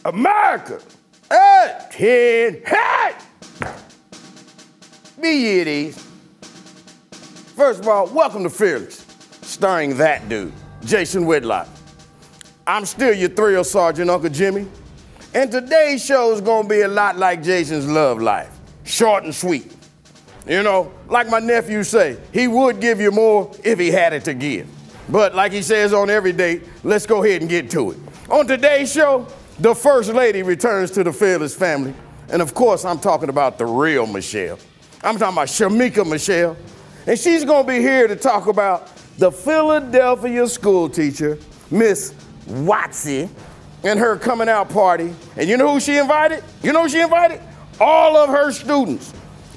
America, 10, hey! Be it is. First of all, welcome to Fearless, starring that dude, Jason Whitlock. I'm still your thrill sergeant, Uncle Jimmy, and today's show is gonna be a lot like Jason's love life, short and sweet. You know, like my nephew say, he would give you more if he had it to give. But like he says on every date, let's go ahead and get to it. On today's show, the First Lady returns to the Fearless family. And of course, I'm talking about the real Michelle. I'm talking about Shemeka Michelle. And she's gonna be here to talk about the Philadelphia school teacher, Miss Watsy, and her coming out party. And you know who she invited? All of her students.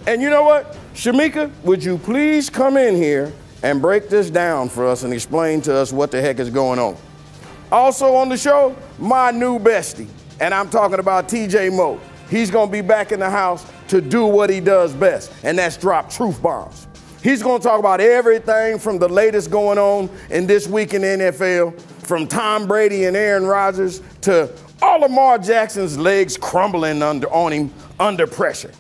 And you know what? Shemeka, would you please come in here and break this down for us and explain to us what the heck is going on? Also on the show, my new bestie, and I'm talking about TJ Moe. He's gonna be back in the house to do what he does best, and that's drop truth bombs. He's gonna talk about everything from the latest going on in this week in the NFL, from Tom Brady and Aaron Rodgers to all Lamar Jackson's legs crumbling on him under pressure.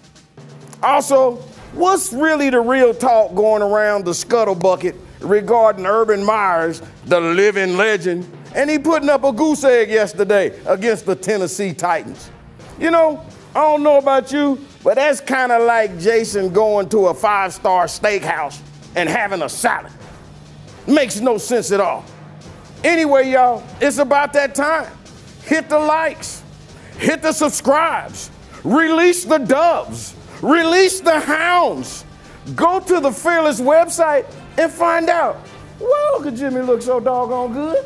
Also, what's really the real talk going around the scuttlebucket regarding Urban Meyers, the living legend, and he putting up a goose egg yesterday against the Tennessee Titans. You know, I don't know about you, but that's kind of like Jason going to a 5-star steakhouse and having a salad. Makes no sense at all. Anyway, y'all, it's about that time. Hit the likes, hit the subscribes, release the doves, release the hounds. Go to the Fearless website and find out. Well, Uncle Jimmy looks so doggone good.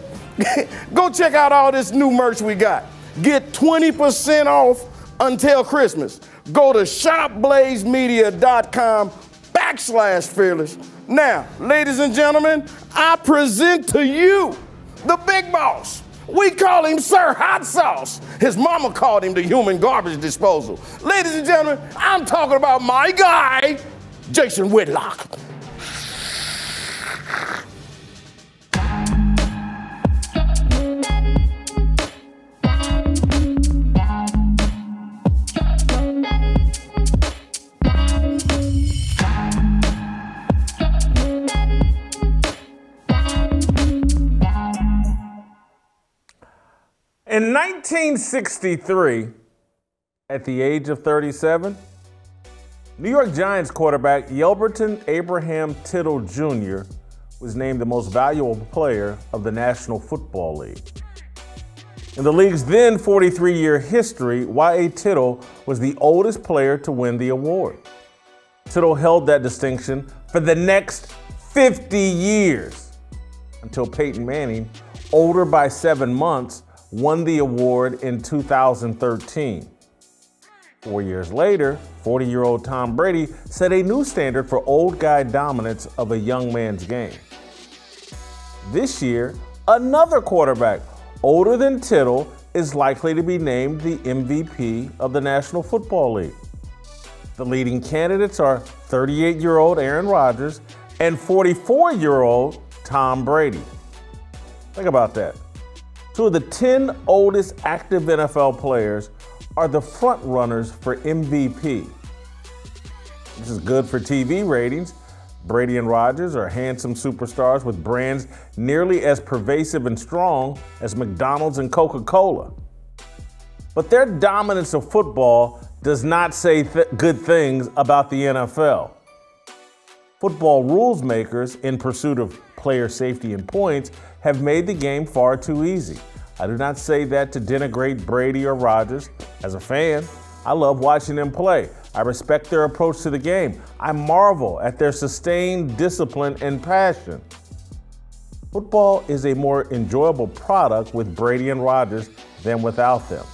Go check out all this new merch we got. Get 20% off until Christmas. Go to shopblazemedia.com/fearless. Now, ladies and gentlemen, I present to you the big boss. We call him Sir Hot Sauce. His mama called him the human garbage disposal. Ladies and gentlemen, I'm talking about my guy, Jason Whitlock. In 1963, at the age of 37, New York Giants quarterback Yelberton Abraham Tittle Jr. was named the most valuable player of the National Football League. In the league's then 43-year history, Y.A. Tittle was the oldest player to win the award. Tittle held that distinction for the next 50 years until Peyton Manning, older by 7 months, won the award in 2013. 4 years later, 40-year-old Tom Brady set a new standard for old guy dominance of a young man's game. This year, another quarterback older than Tittle is likely to be named the MVP of the National Football League. The leading candidates are 38-year-old Aaron Rodgers and 44-year-old Tom Brady. Think about that. 2 of the 10 oldest active NFL players are the front runners for MVP. This is good for TV ratings. Brady and Rodgers are handsome superstars with brands nearly as pervasive and strong as McDonald's and Coca-Cola. But their dominance of football does not say good things about the NFL. Football rules makers, in pursuit of player safety and points, have made the game far too easy. I do not say that to denigrate Brady or Rodgers. As a fan, I love watching them play. I respect their approach to the game. I marvel at their sustained discipline and passion. Football is a more enjoyable product with Brady and Rodgers than without them.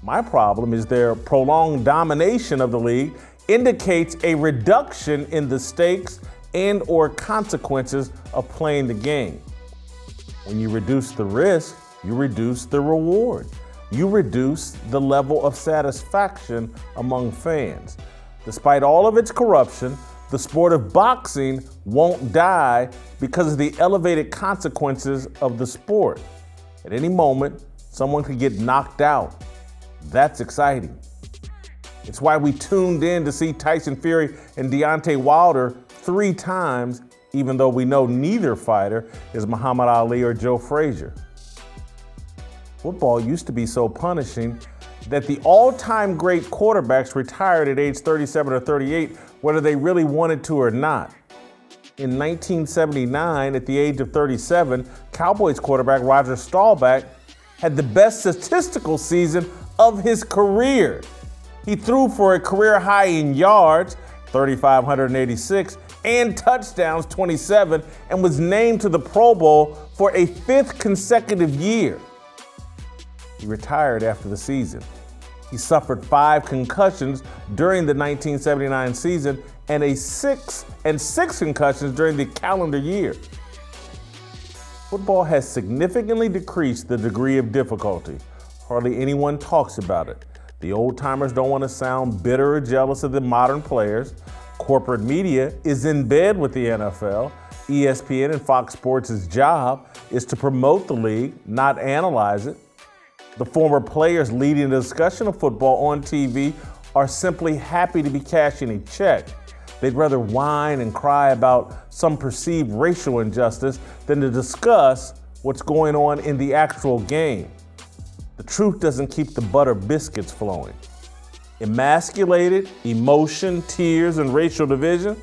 My problem is their prolonged domination of the league indicates a reduction in the stakes and/or consequences of playing the game. When you reduce the risk, you reduce the reward. You reduce the level of satisfaction among fans. Despite all of its corruption, the sport of boxing won't die because of the elevated consequences of the sport. At any moment, Someone could get knocked out. That's exciting. It's why we tuned in to see Tyson Fury and Deontay Wilder 3 times, even though we know neither fighter is Muhammad Ali or Joe Frazier. Football used to be so punishing that the all-time great quarterbacks retired at age 37 or 38, whether they really wanted to or not. In 1979, at the age of 37, Cowboys quarterback Roger Staubach had the best statistical season of his career. He threw for a career high in yards, 3,586, and touchdowns, 27, and was named to the Pro Bowl for a 5th consecutive year. He retired after the season. He suffered 5 concussions during the 1979 season and 6 concussions during the calendar year. Football has significantly decreased the degree of difficulty. Hardly anyone talks about it. The old-timers don't want to sound bitter or jealous of the modern players. Corporate media is in bed with the NFL. ESPN and Fox Sports' job is to promote the league, not analyze it. The former players leading the discussion of football on TV are simply happy to be cashing a check. They'd rather whine and cry about some perceived racial injustice than to discuss what's going on in the actual game. The truth doesn't keep the butter biscuits flowing. Emasculated emotion, tears, and racial division,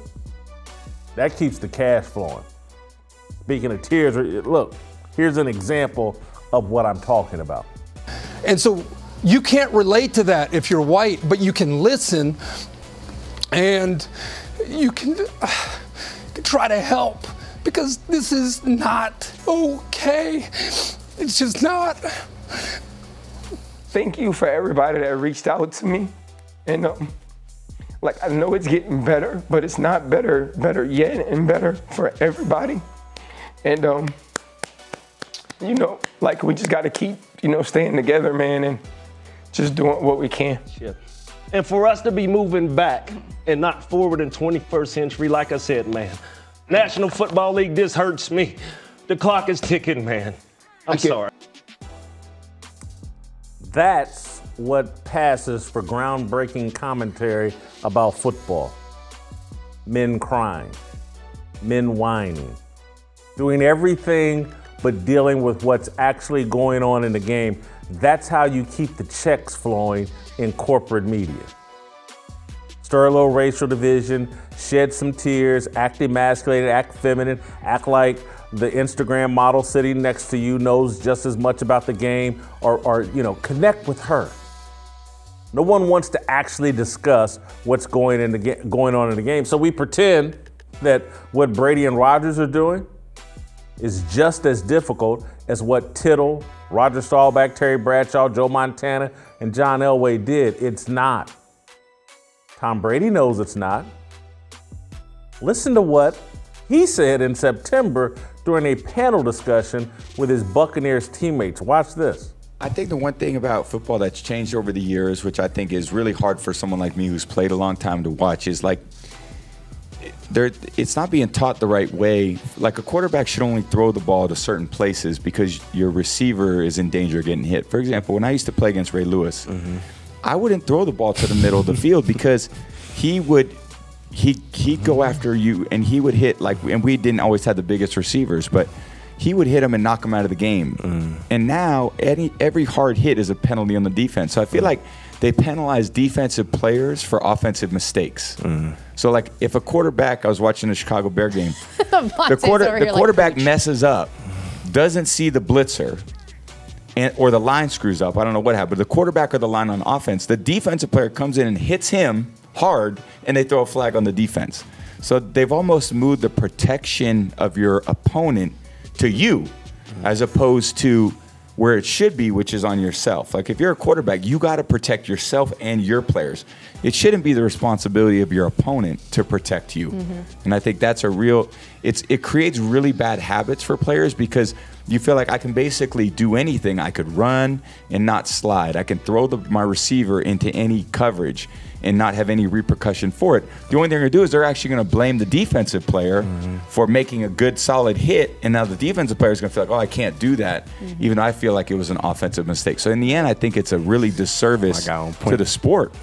that keeps the cash flowing. Speaking of tears, look, here's an example of what I'm talking about. And so you can't relate to that if you're white, but you can listen and you can try to help, because this is not okay. It's just not. Thank you for everybody that reached out to me. And I know it's getting better, but it's not better yet, and better for everybody. And we just got to keep, staying together, man, and just doing what we can. Yeah. And for us to be moving back and not forward in 21st century, like I said, man, National Football League, this hurts me. The clock is ticking, man. I'm sorry. That's what passes for groundbreaking commentary about football. Men crying, men whining, doing everything but dealing with what's actually going on in the game. That's how you keep the checks flowing in corporate media. Stir a little racial division, shed some tears, act emasculated, act feminine, act like the Instagram model sitting next to you knows just as much about the game, or connect with her. No one wants to actually discuss what's going on in the game. So we pretend that what Brady and Rodgers are doing is just as difficult as what Tittle, Roger Staubach, Terry Bradshaw, Joe Montana, and John Elway did. It's not. Tom Brady knows it's not. Listen to what he said in September during a panel discussion with his Buccaneers teammates. Watch this. I think the one thing about football that's changed over the years, which I think is really hard for someone like me who's played a long time to watch, is it's not being taught the right way. Like, a quarterback should only throw the ball to certain places because your receiver is in danger of getting hit. For example, when I used to play against Ray Lewis, I wouldn't throw the ball to the middle of the field because he'd go after you and he would hit, and we didn't always have the biggest receivers, but he would hit him and knock him out of the game. And now every hard hit is a penalty on the defense. So I feel like they penalize defensive players for offensive mistakes. So if a quarterback, I was watching the Chicago Bear game, the quarterback messes up, doesn't see the blitzer, or the line screws up, I don't know what happened, but the quarterback or the line on offense, the defensive player comes in and hits him hard, and they throw a flag on the defense. So they've almost moved the protection of your opponent to you, as opposed to where it should be, which is on yourself. Like, if you're a quarterback, you got to protect yourself and your players. It shouldn't be the responsibility of your opponent to protect you. And I think that's it creates really bad habits for players, because You feel like I can basically do anything. I could run and not slide. I can throw my receiver into any coverage and not have any repercussion for it. The only thing they're going to do is they're actually going to blame the defensive player for making a good, solid hit, and now the defensive player is going to feel like, oh, I can't do that, even though I feel like it was an offensive mistake. So in the end, I think it's a really disservice to the sport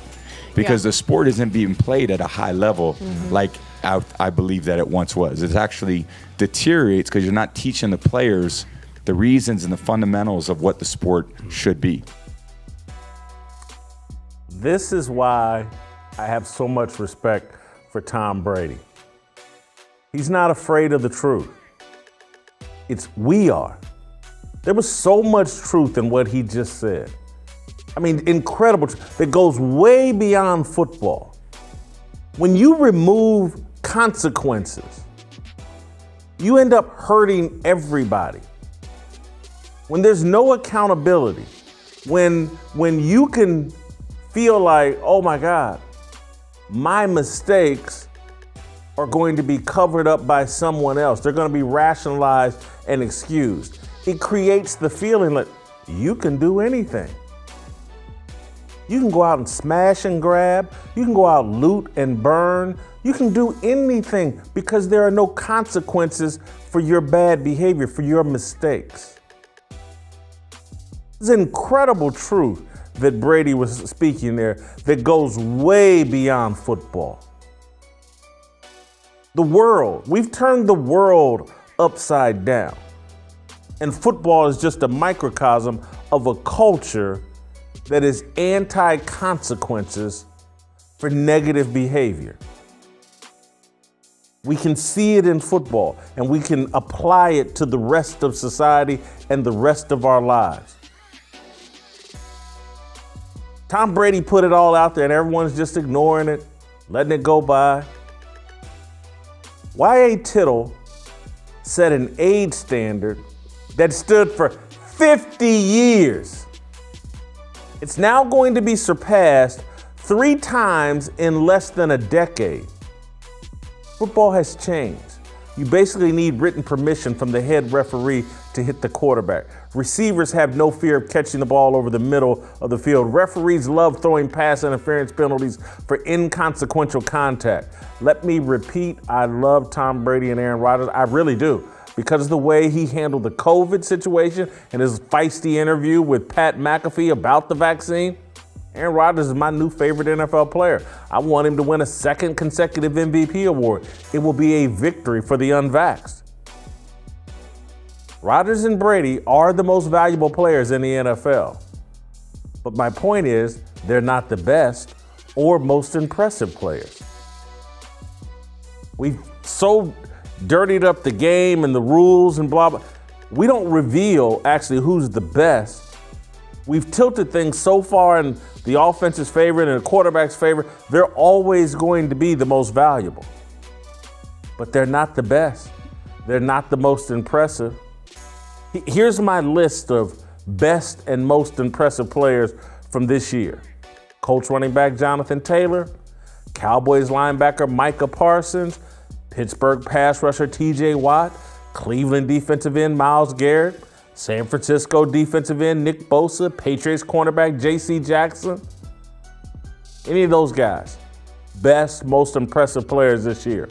because the sport isn't being played at a high level like I believe that it once was. It actually deteriorates because you're not teaching the players the reasons and the fundamentals of what the sport should be. This is why I have so much respect for Tom Brady. He's not afraid of the truth. We are. There was so much truth in what he just said. I mean, incredible truth that goes way beyond football. When you remove consequences, you end up hurting everybody. When there's no accountability, when you can feel like, oh my God, my mistakes are going to be covered up by someone else. They're going to be rationalized and excused. It creates the feeling that you can do anything. You can go out and smash and grab. You can go out, loot and burn. You can do anything because there are no consequences for your bad behavior, for your mistakes. It's incredible truth that Brady was speaking there that goes way beyond football. The world, we've turned the world upside down. And football is just a microcosm of a culture that is anti-consequences for negative behavior. We can see it in football, and we can apply it to the rest of society and the rest of our lives. Tom Brady put it all out there, and everyone's just ignoring it, letting it go by. Y.A. Tittle set an age standard that stood for 50 years. It's now going to be surpassed 3 times in less than a decade. Football has changed. You basically need written permission from the head referee to hit the quarterback. Receivers have no fear of catching the ball over the middle of the field. Referees love throwing pass interference penalties for inconsequential contact. Let me repeat, I love Tom Brady and Aaron Rodgers. I really do. Because of the way he handled the COVID situation and his feisty interview with Pat McAfee about the vaccine, Aaron Rodgers is my new favorite NFL player. I want him to win a 2nd consecutive MVP award. It will be a victory for the unvaxxed. Rodgers and Brady are the most valuable players in the NFL. But my point is, they're not the best or most impressive players. We've so dirtied up the game and the rules and blah, blah. We don't reveal actually who's the best. We've tilted things so far in the offense's favor and the quarterback's favor, they're always going to be the most valuable. But they're not the best. They're not the most impressive. Here's my list of best and most impressive players from this year. Colts running back Jonathan Taylor, Cowboys linebacker Micah Parsons, Pittsburgh pass rusher TJ Watt, Cleveland defensive end Myles Garrett, San Francisco defensive end Nick Bosa, Patriots cornerback J.C. Jackson. Any of those guys, best, most impressive players this year.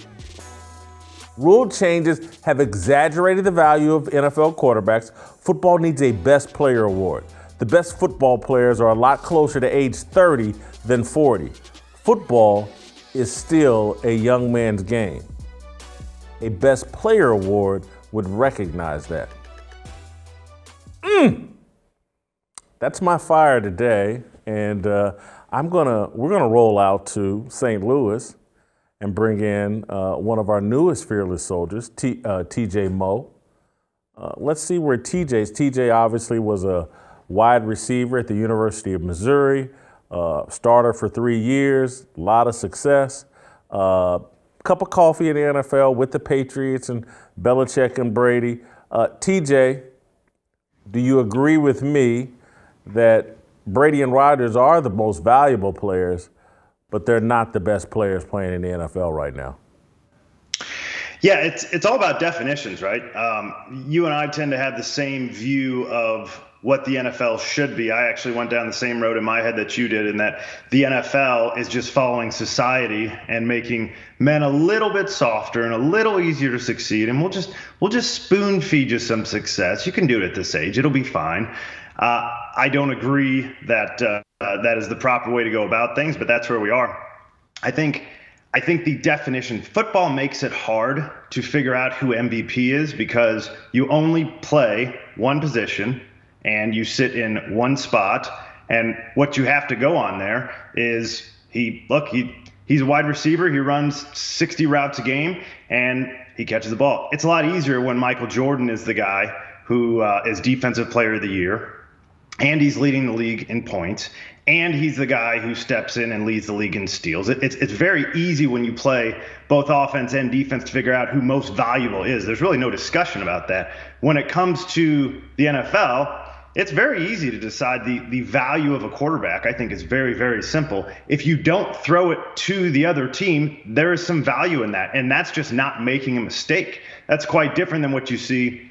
Rule changes have exaggerated the value of NFL quarterbacks. Football needs a best player award. The best football players are a lot closer to age 30 than 40. Football is still a young man's game. A best player award would recognize that. That's my fire today, and we're gonna roll out to St. Louis and bring in one of our newest fearless soldiers, TJ Moe. Let's see where TJ obviously was a wide receiver at the University of Missouri, starter for 3 years, a lot of success. Cup of coffee in the NFL with the Patriots and Belichick and Brady. TJ, do you agree with me that Brady and Rodgers are the most valuable players, but they're not the best players playing in the NFL right now? Yeah, it's all about definitions, right? You and I tend to have the same view of what the NFL should be. I actually went down the same road in my head that you did, in that the NFL is just following society and making men a little bit softer and a little easier to succeed. And we'll just spoon feed you some success. You can do it at this age; it'll be fine. I don't agree that that is the proper way to go about things, but that's where we are. I think the definition, football makes it hard to figure out who MVP is because you only play one position and you sit in one spot. And what you have to go on there is he's a wide receiver. He runs 60 routes a game and he catches the ball. It's a lot easier when Michael Jordan is the guy who is Defensive Player of the Year, and he's leading the league in points, and he's the guy who steps in and leads the league in steals. It's very easy when you play both offense and defense to figure out who most valuable is. There's really no discussion about that. When it comes to the NFL, it's very easy to decide the value of a quarterback. I think is very, very simple. If you don't throw it to the other team, there is some value in that, and that's just not making a mistake. That's quite different than what you see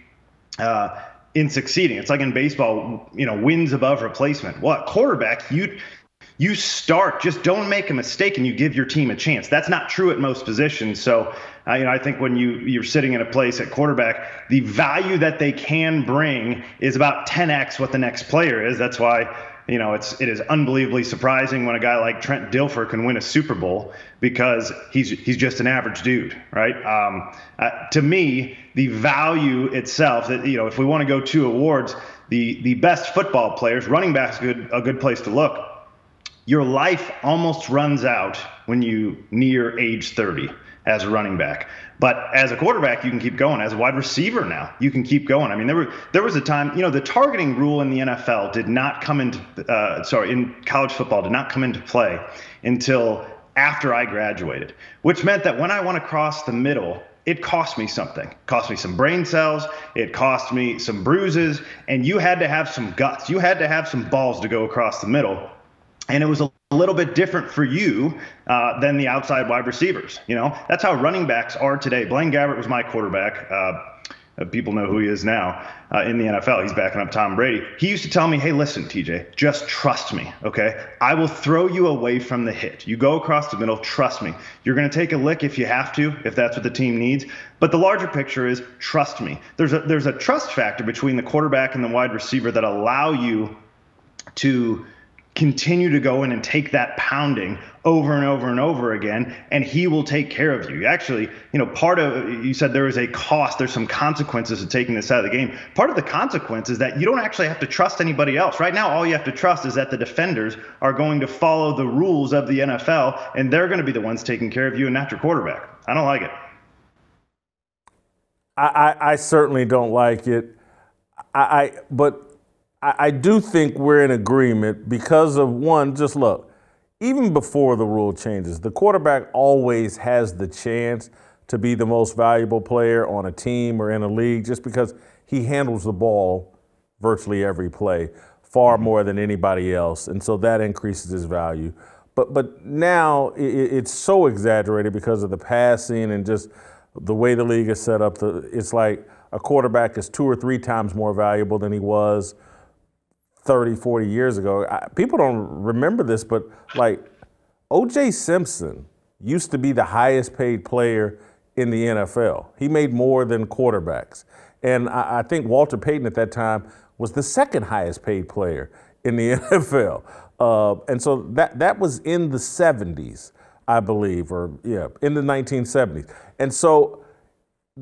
in succeeding. It's like in baseball, wins above replacement. Well, at quarterback, you start, just don't make a mistake and you give your team a chance. That's not true at most positions. So, I think when you're sitting in a place at quarterback, the value that they can bring is about 10x what the next player is. That's why, it is unbelievably surprising when a guy like Trent Dilfer can win a Super Bowl, because he's just an average dude, right? To me, the value itself, that if we want to go to awards, the best football players, running back's a good place to look. Your life almost runs out when you near age 30 as a running back. But as a quarterback, you can keep going. As a wide receiver now, you can keep going. I mean, there was a time, the targeting rule in the NFL did not come into, in college football did not come into play until after I graduated, which meant that when I went across the middle, it cost me something. It cost me some brain cells. It cost me some bruises. And you had to have some guts. You had to have some balls to go across the middle. And it was a little bit different for you than the outside wide receivers. That's how running backs are today. Blaine Gabbert was my quarterback. People know who he is now in the NFL. He's backing up Tom Brady. He used to tell me, hey, listen, TJ, just trust me, okay? I will throw you away from the hit. You go across the middle, trust me. You're going to take a lick if you have to, if that's what the team needs. But the larger picture is trust me. There's a trust factor between the quarterback and the wide receiver that allow you to continue to go in and take that pounding over and over and over again, and he will take care of you. Actually, you said there is a cost, there's some consequences to taking this out of the game. Part of the consequence is that you don't actually have to trust anybody else. Right now, all you have to trust is that the defenders are going to follow the rules of the NFL, and they're going to be the ones taking care of you and not your quarterback. I don't like it. I certainly don't like it. But I do think we're in agreement because of one, just look, even before the rule changes, the quarterback always has the chance to be the most valuable player on a team or in a league just because he handles the ball virtually every play far more than anybody else. And so that increases his value. But now it's so exaggerated because of the passing and just the way the league is set up. It's like a quarterback is 2 or 3 times more valuable than he was 30, 40 years ago. People don't remember this, but like O.J. Simpson used to be the highest paid player in the NFL. He made more than quarterbacks. And I think Walter Payton at that time was the second highest paid player in the NFL. And so that was in the 70s, I believe, in the 1970s. And so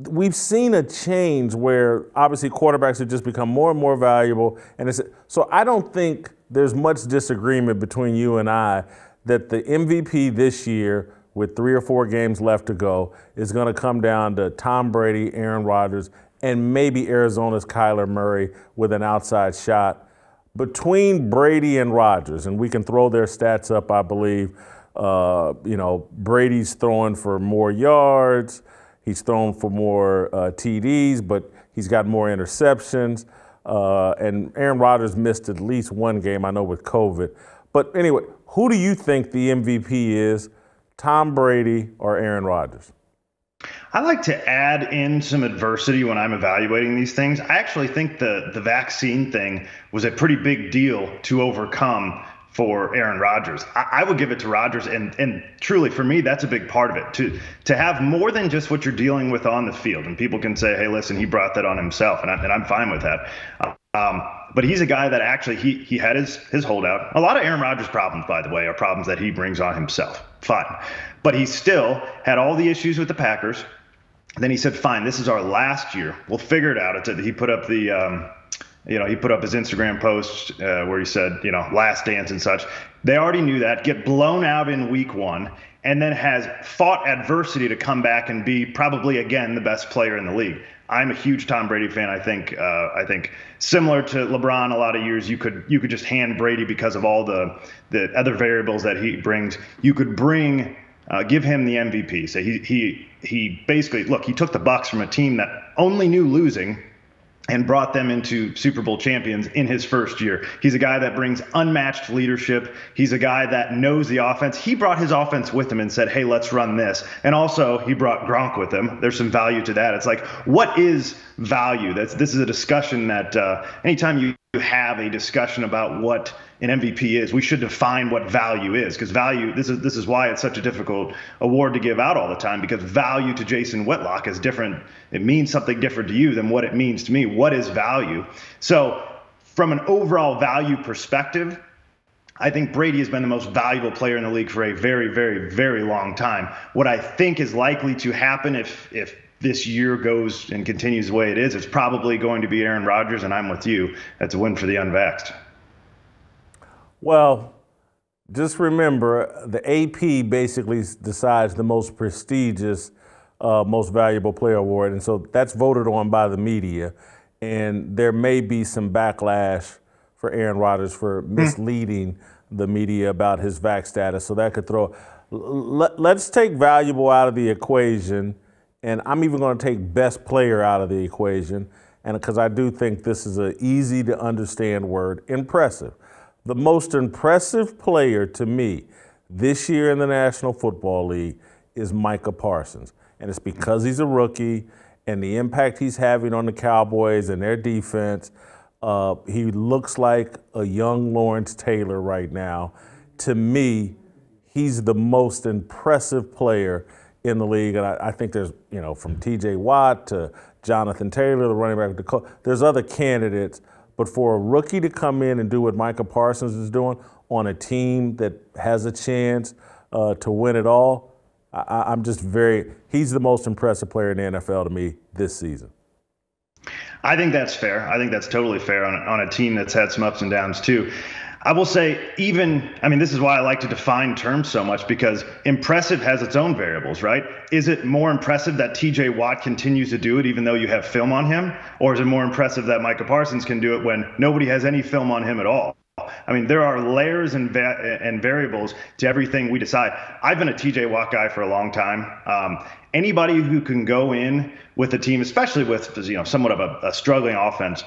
we've seen a change where obviously quarterbacks have just become more and more valuable. So I don't think there's much disagreement between you and I that the MVP this year, with 3 or 4 games left to go, is going to come down to Tom Brady, Aaron Rodgers, and maybe Arizona's Kyler Murray with an outside shot. Between Brady and Rodgers, and we can throw their stats up, I believe, Brady's throwing for more yards. He's thrown for more TDs, but he's got more interceptions. And Aaron Rodgers missed at least 1 game, I know, with COVID. But anyway, who do you think the MVP is, Tom Brady or Aaron Rodgers? I like to add in some adversity when I'm evaluating these things. I actually think the vaccine thing was a pretty big deal to overcome for Aaron Rodgers. I would give it to Rodgers, and truly for me, that's a big part of it. To have more than just what you're dealing with on the field, and people can say, hey, listen, he brought that on himself, and I'm fine with that. But he's a guy that actually he had his holdout. A lot of Aaron Rodgers' problems, by the way, are problems that he brings on himself. Fine. But he still had all the issues with the Packers. Then he said, fine, this is our last year. We'll figure it out. He put up he put up his Instagram post where he said, last dance and such. They already knew that. Get blown out in week 1, and then has fought adversity to come back and be probably, again, the best player in the league. I'm a huge Tom Brady fan. I think similar to LeBron, a lot of years you could just hand Brady because of all the other variables that he brings. You could give him the MVP. So he basically, look, he took the Bucs from a team that only knew losing and brought them into Super Bowl champions in his first year. He's a guy that brings unmatched leadership. He's a guy that knows the offense. He brought his offense with him and said, hey, let's run this. And also he brought Gronk with him. There's some value to that. It's like, what is value? This is a discussion that anytime you have a discussion about what an MVP is, we should define what value is, because value, this is why it's such a difficult award to give out all the time, because value to Jason Whitlock is different. It means something different to you than what it means to me. What is value? So from an overall value perspective, I think Brady has been the most valuable player in the league for a very, very, very long time. What I think is likely to happen if this year goes and continues the way it is, it's probably going to be Aaron Rodgers, and I'm with you. That's a win for the unvaxxed. Well, just remember, the AP basically decides the most prestigious, most valuable player award, and so that's voted on by the media, and there may be some backlash for Aaron Rodgers for misleading the media about his vax status, so that could throw. Let's take valuable out of the equation. And I'm even going to take best player out of the equation, and because I do think this is an easy to understand word, impressive. The most impressive player to me this year in the National Football League is Micah Parsons. And it's because he's a rookie and the impact he's having on the Cowboys and their defense. He looks like a young Lawrence Taylor right now. To me, he's the most impressive player in the league, and I think there's, from T.J. Watt to Jonathan Taylor, the running back, there's other candidates, but for a rookie to come in and do what Micah Parsons is doing on a team that has a chance to win it all, he's the most impressive player in the NFL to me this season. I think that's fair. I think that's totally fair on a team that's had some ups and downs too. I will say this is why I like to define terms so much, because impressive has its own variables, right? Is it more impressive that TJ Watt continues to do it even though you have film on him? Or is it more impressive that Micah Parsons can do it when nobody has any film on him at all? There are layers and variables to everything we decide. I've been a TJ Watt guy for a long time. Anybody who can go in with a team, especially with somewhat of a struggling offense,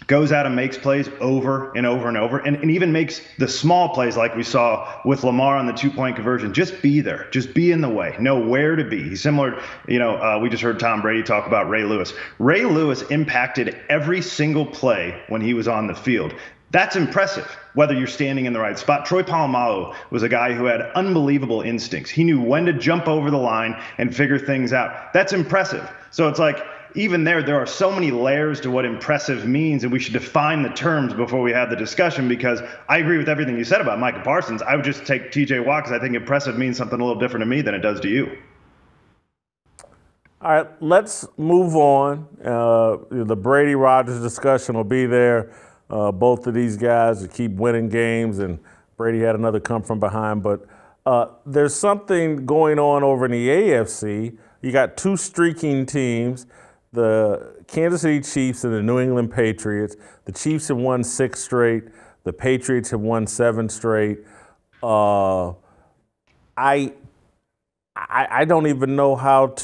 goes out and makes plays over and over and over, and even makes the small plays like we saw with Lamar on the 2-point conversion. Just be there. Just be in the way. Know where to be. He's similar, we just heard Tom Brady talk about Ray Lewis. Ray Lewis impacted every single play when he was on the field. That's impressive, whether you're standing in the right spot. Troy Polamalu was a guy who had unbelievable instincts. He knew when to jump over the line and figure things out. That's impressive. So it's like, even there are so many layers to what impressive means, and we should define the terms before we have the discussion, because I agree with everything you said about Micah Parsons. I would just take TJ Watt, because I think impressive means something a little different to me than it does to you. All right, let's move on. The Brady Rodgers discussion will be there. Both of these guys keep winning games, and Brady had another come from behind. But there's something going on over in the AFC. You got two streaking teams, the Kansas City Chiefs and the New England Patriots. The Chiefs have won 6 straight. The Patriots have won 7 straight. I don't even know how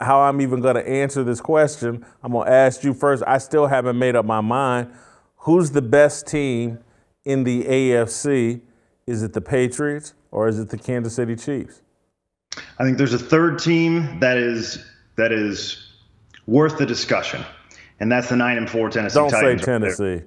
I'm even going to answer this question. I'm going to ask you first. I still haven't made up my mind. Who's the best team in the AFC? Is it the Patriots or is it the Kansas City Chiefs? I think there's a third team that is worth the discussion, and that's the 9-4 Tennessee Don't Titans. say Tennessee.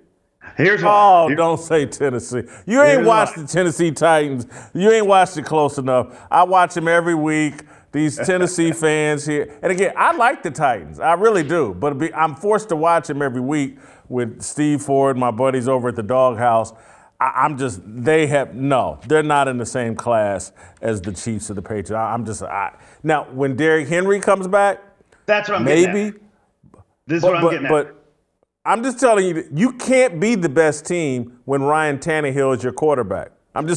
Here's why. Don't say Tennessee. You ain't watched the Tennessee Titans. You ain't watched it close enough. I watch them every week. These Tennessee fans here. And again, I like the Titans. I really do. But I'm forced to watch them every week with Steve Ford, my buddies over at the Doghouse. They're not in the same class as the Chiefs or the Patriots. Now, when Derrick Henry comes back, that's what I'm getting at. This is what I'm getting at. But I'm just telling you, you can't be the best team when Ryan Tannehill is your quarterback. You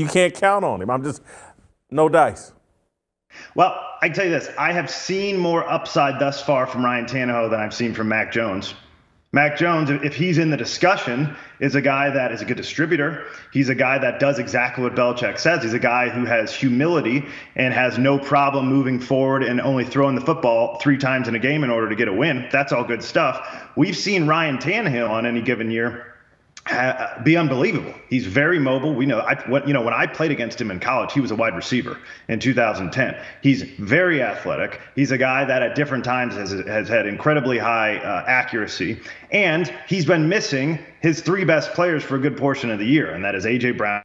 can't count on him. No dice. Well, I can tell you this. I have seen more upside thus far from Ryan Tannehill than I've seen from Mac Jones. Mac Jones, if he's in the discussion, is a guy that is a good distributor. He's a guy that does exactly what Belichick says. He's a guy who has humility and has no problem moving forward and only throwing the football 3 times in a game in order to get a win. That's all good stuff. We've seen Ryan Tannehill on any given year be unbelievable. He's very mobile. We know, when I played against him in college, he was a wide receiver in 2010. He's very athletic. He's a guy that at different times has had incredibly high accuracy, and he's been missing his 3 best players for a good portion of the year, and that is A.J. Brown,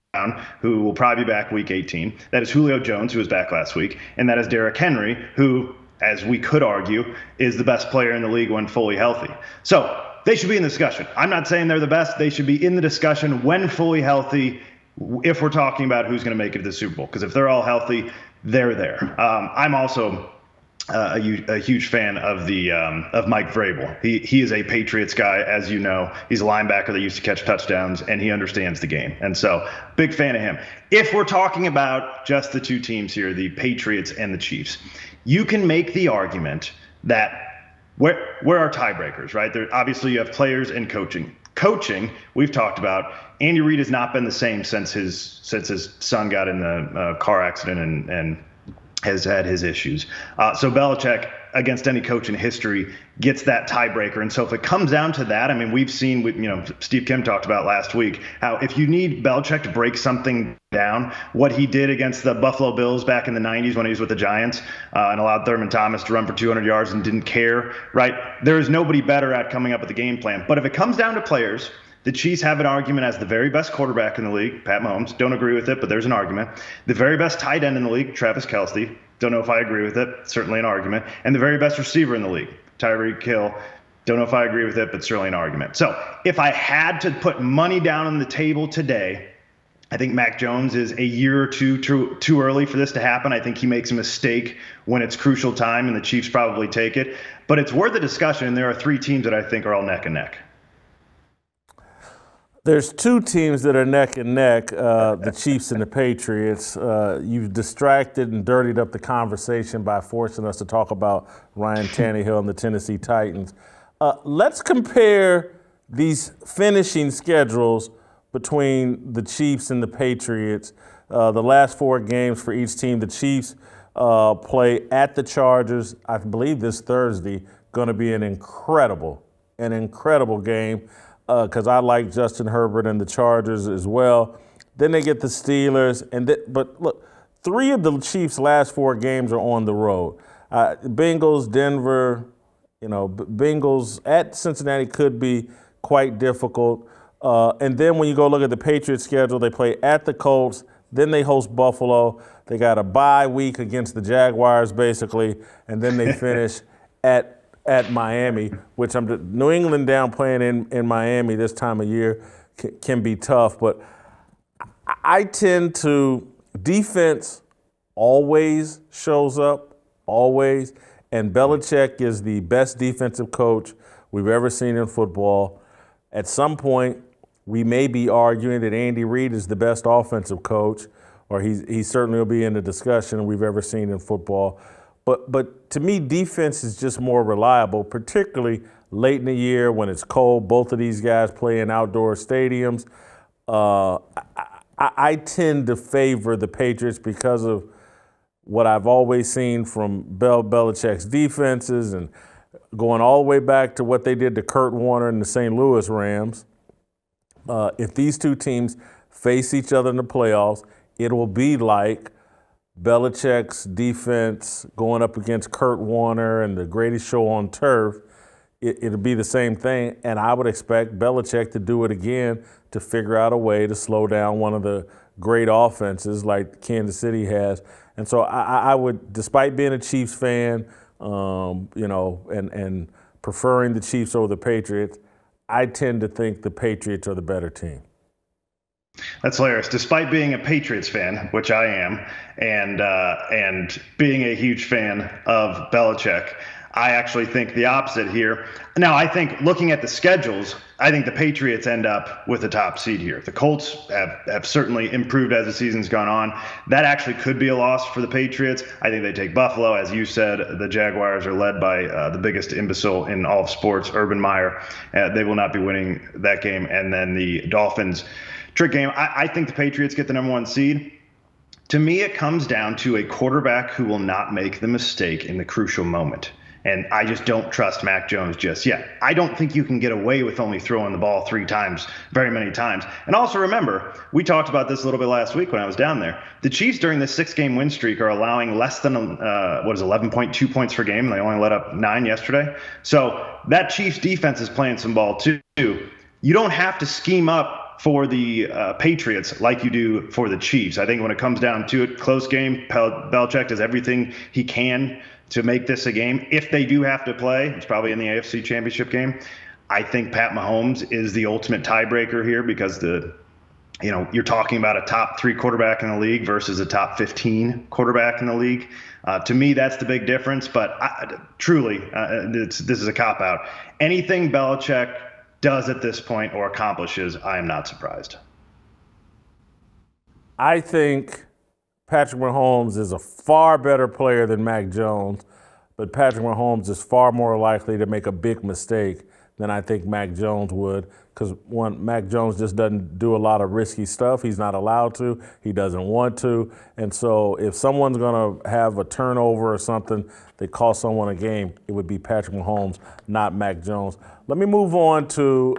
who will probably be back week 18. That is Julio Jones, who was back last week, and that is Derrick Henry, who, as we could argue, is the best player in the league when fully healthy. So they should be in the discussion. I'm not saying they're the best. They should be in the discussion when fully healthy, if we're talking about who's going to make it to the Super Bowl. Because if they're all healthy, they're there. I'm also a huge fan of Mike Vrabel. He is a Patriots guy, as you know. He's a linebacker that used to catch touchdowns, and he understands the game. And so, big fan of him. If we're talking about just the 2 teams here, the Patriots and the Chiefs, you can make the argument that where are tiebreakers, right? Obviously, you have players and coaching. Coaching, we've talked about. Andy Reid has not been the same since his son got in the car accident and has had his issues. So Belichick, against any coach in history, gets that tiebreaker. And so if it comes down to that, I mean, we've seen, Steve Kim talked about last week, how if you need Belichick to break something down, what he did against the Buffalo Bills back in the 90s when he was with the Giants and allowed Thurman Thomas to run for 200 yards and didn't care, right? There is nobody better at coming up with a game plan. But if it comes down to players, the Chiefs have an argument as the very best quarterback in the league, Pat Mahomes. Don't agree with it, but there's an argument. The very best tight end in the league, Travis Kelce. Don't know if I agree with it. Certainly an argument. And the very best receiver in the league, Tyreek Hill. Don't know if I agree with it, but certainly an argument. So if I had to put money down on the table today, I think Mac Jones is a year or two too early for this to happen. I think he makes a mistake when it's crucial time, and the Chiefs probably take it. But it's worth a discussion, and there are 3 teams that I think are all neck and neck. There's 2 teams that are neck and neck, the Chiefs and the Patriots. You've distracted and dirtied up the conversation by forcing us to talk about Ryan Tannehill and the Tennessee Titans. Let's compare these finishing schedules between the Chiefs and the Patriots. The last 4 games for each team. The Chiefs play at the Chargers, I believe this Thursday. Going to be an incredible game. Because I like Justin Herbert and the Chargers as well. Then they get the Steelers. But look, 3 of the Chiefs' last 4 games are on the road. Bengals, Denver, Bengals at Cincinnati could be quite difficult. And then when you go look at the Patriots' schedule, they play at the Colts. Then they host Buffalo. They got a bye week against the Jaguars, basically. And then they finish at Miami, which New England down playing in Miami this time of year can be tough. But I tend to, defense always shows up, always. And Belichick is the best defensive coach we've ever seen in football. At some point, we may be arguing that Andy Reid is the best offensive coach, or he certainly will be in the discussion we've ever seen in football. But to me, defense is just more reliable, particularly late in the year when it's cold. Both of these guys play in outdoor stadiums. I tend to favor the Patriots because of what I've always seen from Belichick's defenses, and going all the way back to what they did to Kurt Warner and the St. Louis Rams. If these 2 teams face each other in the playoffs, it will be like Belichick's defense going up against Kurt Warner and the greatest show on turf, it'll be the same thing. And I would expect Belichick to do it again to figure out a way to slow down one of the great offenses like Kansas City has. And so I would, despite being a Chiefs fan, and preferring the Chiefs over the Patriots, I tend to think the Patriots are the better team. That's hilarious. Despite being a Patriots fan, which I am, and being a huge fan of Belichick, I actually think the opposite here. Now, I think looking at the schedules, I think the Patriots end up with the top seed here. The Colts have certainly improved as the season's gone on. That actually could be a loss for the Patriots. I think they take Buffalo. As you said, the Jaguars are led by the biggest imbecile in all of sports, Urban Meyer. They will not be winning that game. And then the Dolphins trick game. I think the Patriots get the number 1 seed. To me, it comes down to a quarterback who will not make the mistake in the crucial moment. And I just don't trust Mac Jones just yet. I don't think you can get away with only throwing the ball 3 times, very many times. And also remember, we talked about this a little bit last week when I was down there. The Chiefs during this 6-game win streak are allowing less than 11.2 points per game, and they only let up 9 yesterday. So that Chiefs defense is playing some ball too. You don't have to scheme up for the Patriots like you do for the Chiefs. I think when it comes down to it, close game, Belichick does everything he can to make this a game. If they do have to play, it's probably in the AFC Championship game. I think Pat Mahomes is the ultimate tiebreaker here because you're talking about a top 3 quarterback in the league versus a top 15 quarterback in the league. To me, that's the big difference. But truly, this is a cop-out. Anything Belichick does at this point or accomplishes, I am not surprised. I think Patrick Mahomes is a far better player than Mac Jones, but Patrick Mahomes is far more likely to make a big mistake than I think Mac Jones would, because Mac Jones just doesn't do a lot of risky stuff. He's not allowed to. He doesn't want to. And so if someone's going to have a turnover or something that costs someone a game, it would be Patrick Mahomes, not Mac Jones. Let me move on to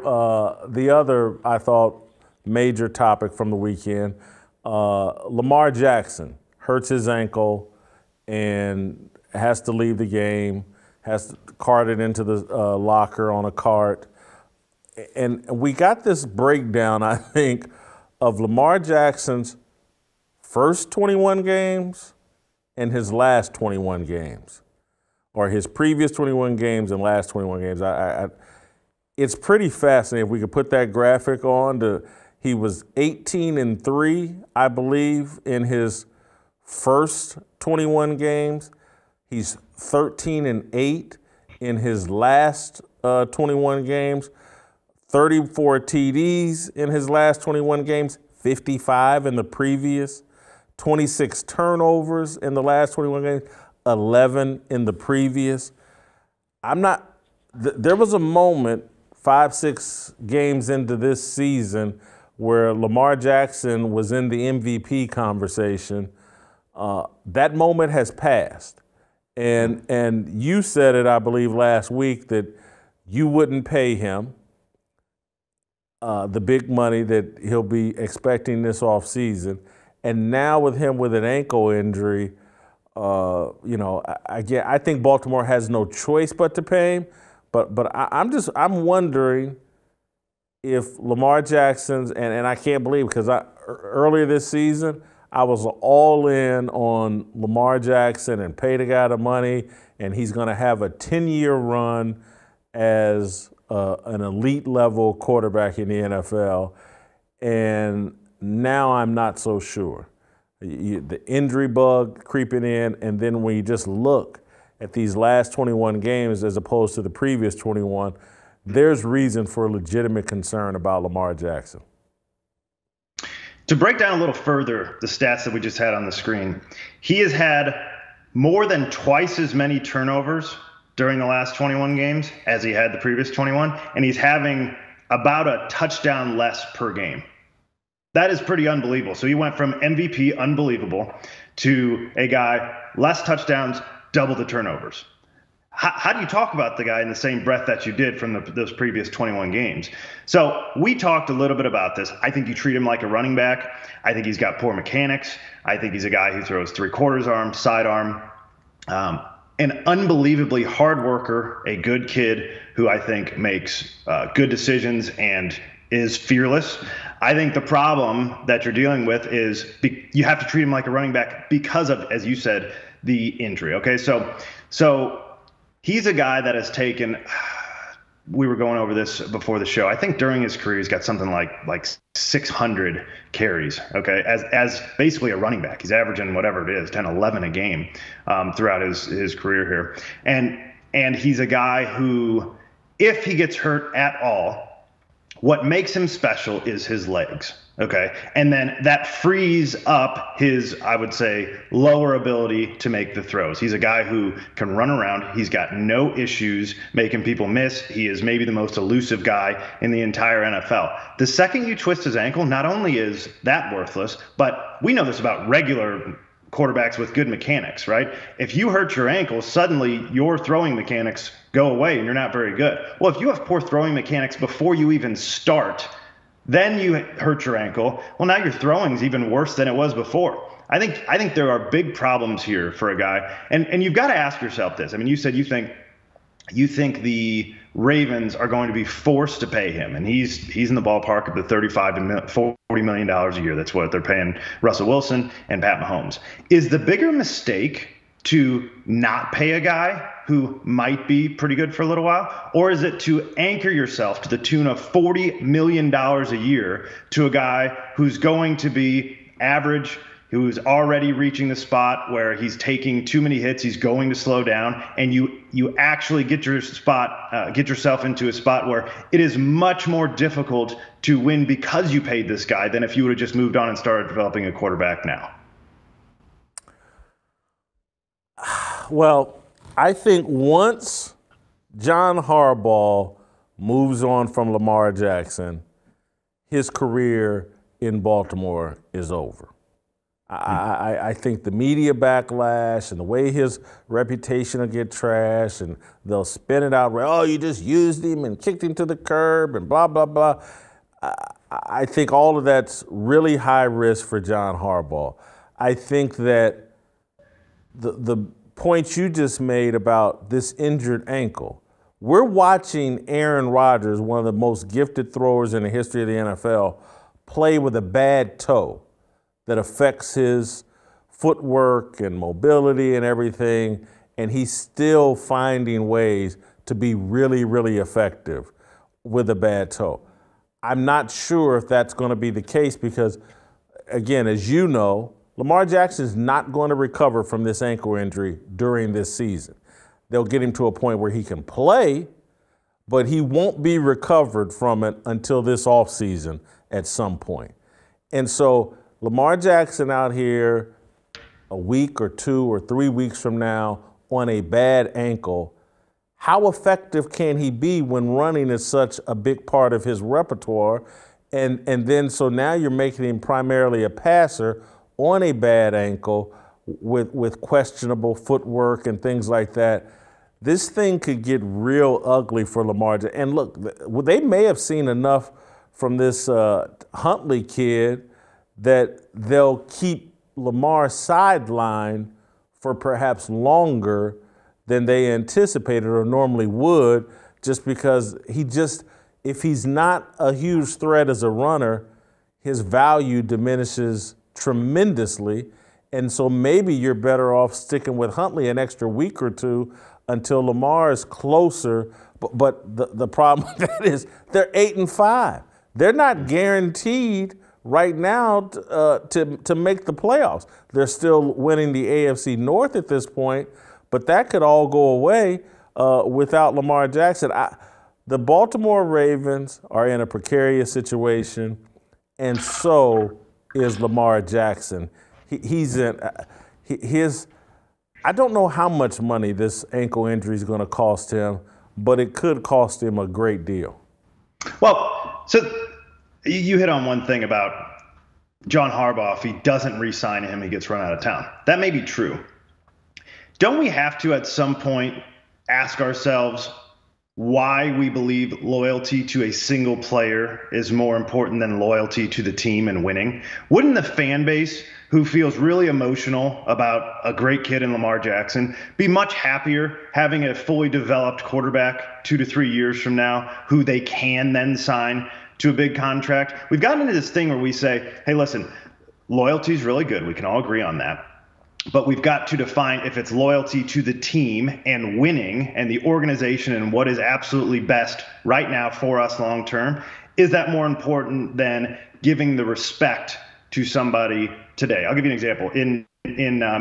the other, I thought, major topic from the weekend. Lamar Jackson hurts his ankle and has to leave the game, has to cart it into the locker on a cart. And we got this breakdown, I think, of Lamar Jackson's first 21 games and his last 21 games, or his previous 21 games and last 21 games. It's pretty fascinating. If we could put that graphic on, he was 18-3, I believe, in his first 21 games. He's 13-8 in his last 21 games. 34 TDs in his last 21 games, 55 in the previous. 26 turnovers in the last 21 games, 11 in the previous. There was a moment 5-6 games into this season where Lamar Jackson was in the MVP conversation. That moment has passed. And you said it, I believe, last week that you wouldn't pay him the big money that he'll be expecting this offseason. And now with him with an ankle injury, I think Baltimore has no choice but to pay him. But I'm wondering if Lamar Jackson's, and I can't believe, because earlier this season, I was all in on Lamar Jackson and pay the guy the money, and he's going to have a 10-year run as an elite level quarterback in the NFL. And now I'm not so sure. The injury bug creeping in, and then when you just look at these last 21 games as opposed to the previous 21, there's reason for legitimate concern about Lamar Jackson. To break down a little further the stats that we just had on the screen, he has had more than twice as many turnovers during the last 21 games as he had the previous 21, and he's having about a touchdown less per game. That is pretty unbelievable. So he went from MVP, unbelievable, to a guy, less touchdowns, double the turnovers. how do you talk about the guy in the same breath that you did from those previous 21 games? So we talked a little bit about this. I think you treat him like a running back. I think he's got poor mechanics. I think he's a guy who throws 3/4 arm, sidearm, an unbelievably hard worker, a good kid who I think makes good decisions and is fearless. I think the problem that you're dealing with is you have to treat him like a running back because of, as you said, the injury. Okay, so he's a guy that has taken, we were going over this before the show, I think during his career he's got something like 600 carries, okay, as basically a running back. He's averaging whatever it is, 10, 11 a game throughout his career here. And he's a guy who, if he gets hurt at all, what makes him special is his legs, okay? And then that frees up his, I would say, lower ability to make the throws. He's a guy who can run around. He's got no issues making people miss. He is maybe the most elusive guy in the entire NFL. The second you twist his ankle, not only is that worthless, but we know this about regular quarterbacks with good mechanics, right? If you hurt your ankle, suddenly your throwing mechanics go away and you're not very good. Well, if you have poor throwing mechanics before you even start, then you hurt your ankle. Well, now your throwing is even worse than it was before. I think there are big problems here for a guy. And you've got to ask yourself this. I mean, you said you think the Ravens are going to be forced to pay him, and he's in the ballpark of the $35 to $40 million a year. That's what they're paying Russell Wilson and Pat Mahomes. Is the bigger mistake to not pay a guy who might be pretty good for a little while, or is it to anchor yourself to the tune of $40 million a year to a guy who's going to be average, who's already reaching the spot where he's taking too many hits, he's going to slow down, and you actually get yourself into a spot where it is much more difficult to win because you paid this guy than if you would have just moved on and started developing a quarterback now? Well, I think once John Harbaugh moves on from Lamar Jackson, his career in Baltimore is over. I think the media backlash and the way his reputation will get trashed, and they'll spin it out, oh, you just used him and kicked him to the curb and blah, blah, blah. I think all of that's really high risk for John Harbaugh. I think that the point you just made about this injured ankle, we're watching Aaron Rodgers, one of the most gifted throwers in the history of the NFL, play with a bad toe that affects his footwork and mobility and everything, and he's still finding ways to be really, really effective with a bad toe. I'm not sure if that's going to be the case because, again, as you know, Lamar Jackson is not going to recover from this ankle injury during this season. They'll get him to a point where he can play, but he won't be recovered from it until this offseason at some point. And so Lamar Jackson out here a week or 2 or 3 weeks from now on a bad ankle, how effective can he be when running is such a big part of his repertoire? And then so now you're making him primarily a passer on a bad ankle with questionable footwork and things like that. This thing could get real ugly for Lamar. And look, they may have seen enough from this Huntley kid that they'll keep Lamar sidelined for perhaps longer than they anticipated or normally would, just because if he's not a huge threat as a runner, his value diminishes tremendously. And so maybe you're better off sticking with Huntley an extra week or 2 until Lamar is closer. But the problem with that is they're 8-5. They're not guaranteed right now to make the playoffs. They're still winning the AFC North at this point, but that could all go away without Lamar Jackson. The Baltimore Ravens are in a precarious situation, and so is Lamar Jackson. I don't know how much money this ankle injury is going to cost him, but it could cost him a great deal. Well, so you hit on one thing about John Harbaugh. If he doesn't re-sign him, he gets run out of town. That may be true. Don't we have to, at some point, ask ourselves why we believe loyalty to a single player is more important than loyalty to the team and winning? Wouldn't the fan base who feels really emotional about a great kid in Lamar Jackson be much happier having a fully developed quarterback 2 to 3 years from now who they can then sign to a big contract? We've gotten into this thing where we say, hey, listen, loyalty is really good. We can all agree on that. But we've got to define if it's loyalty to the team and winning and the organization and what is absolutely best right now for us long term. Is that more important than giving the respect to somebody today? I'll give you an example. In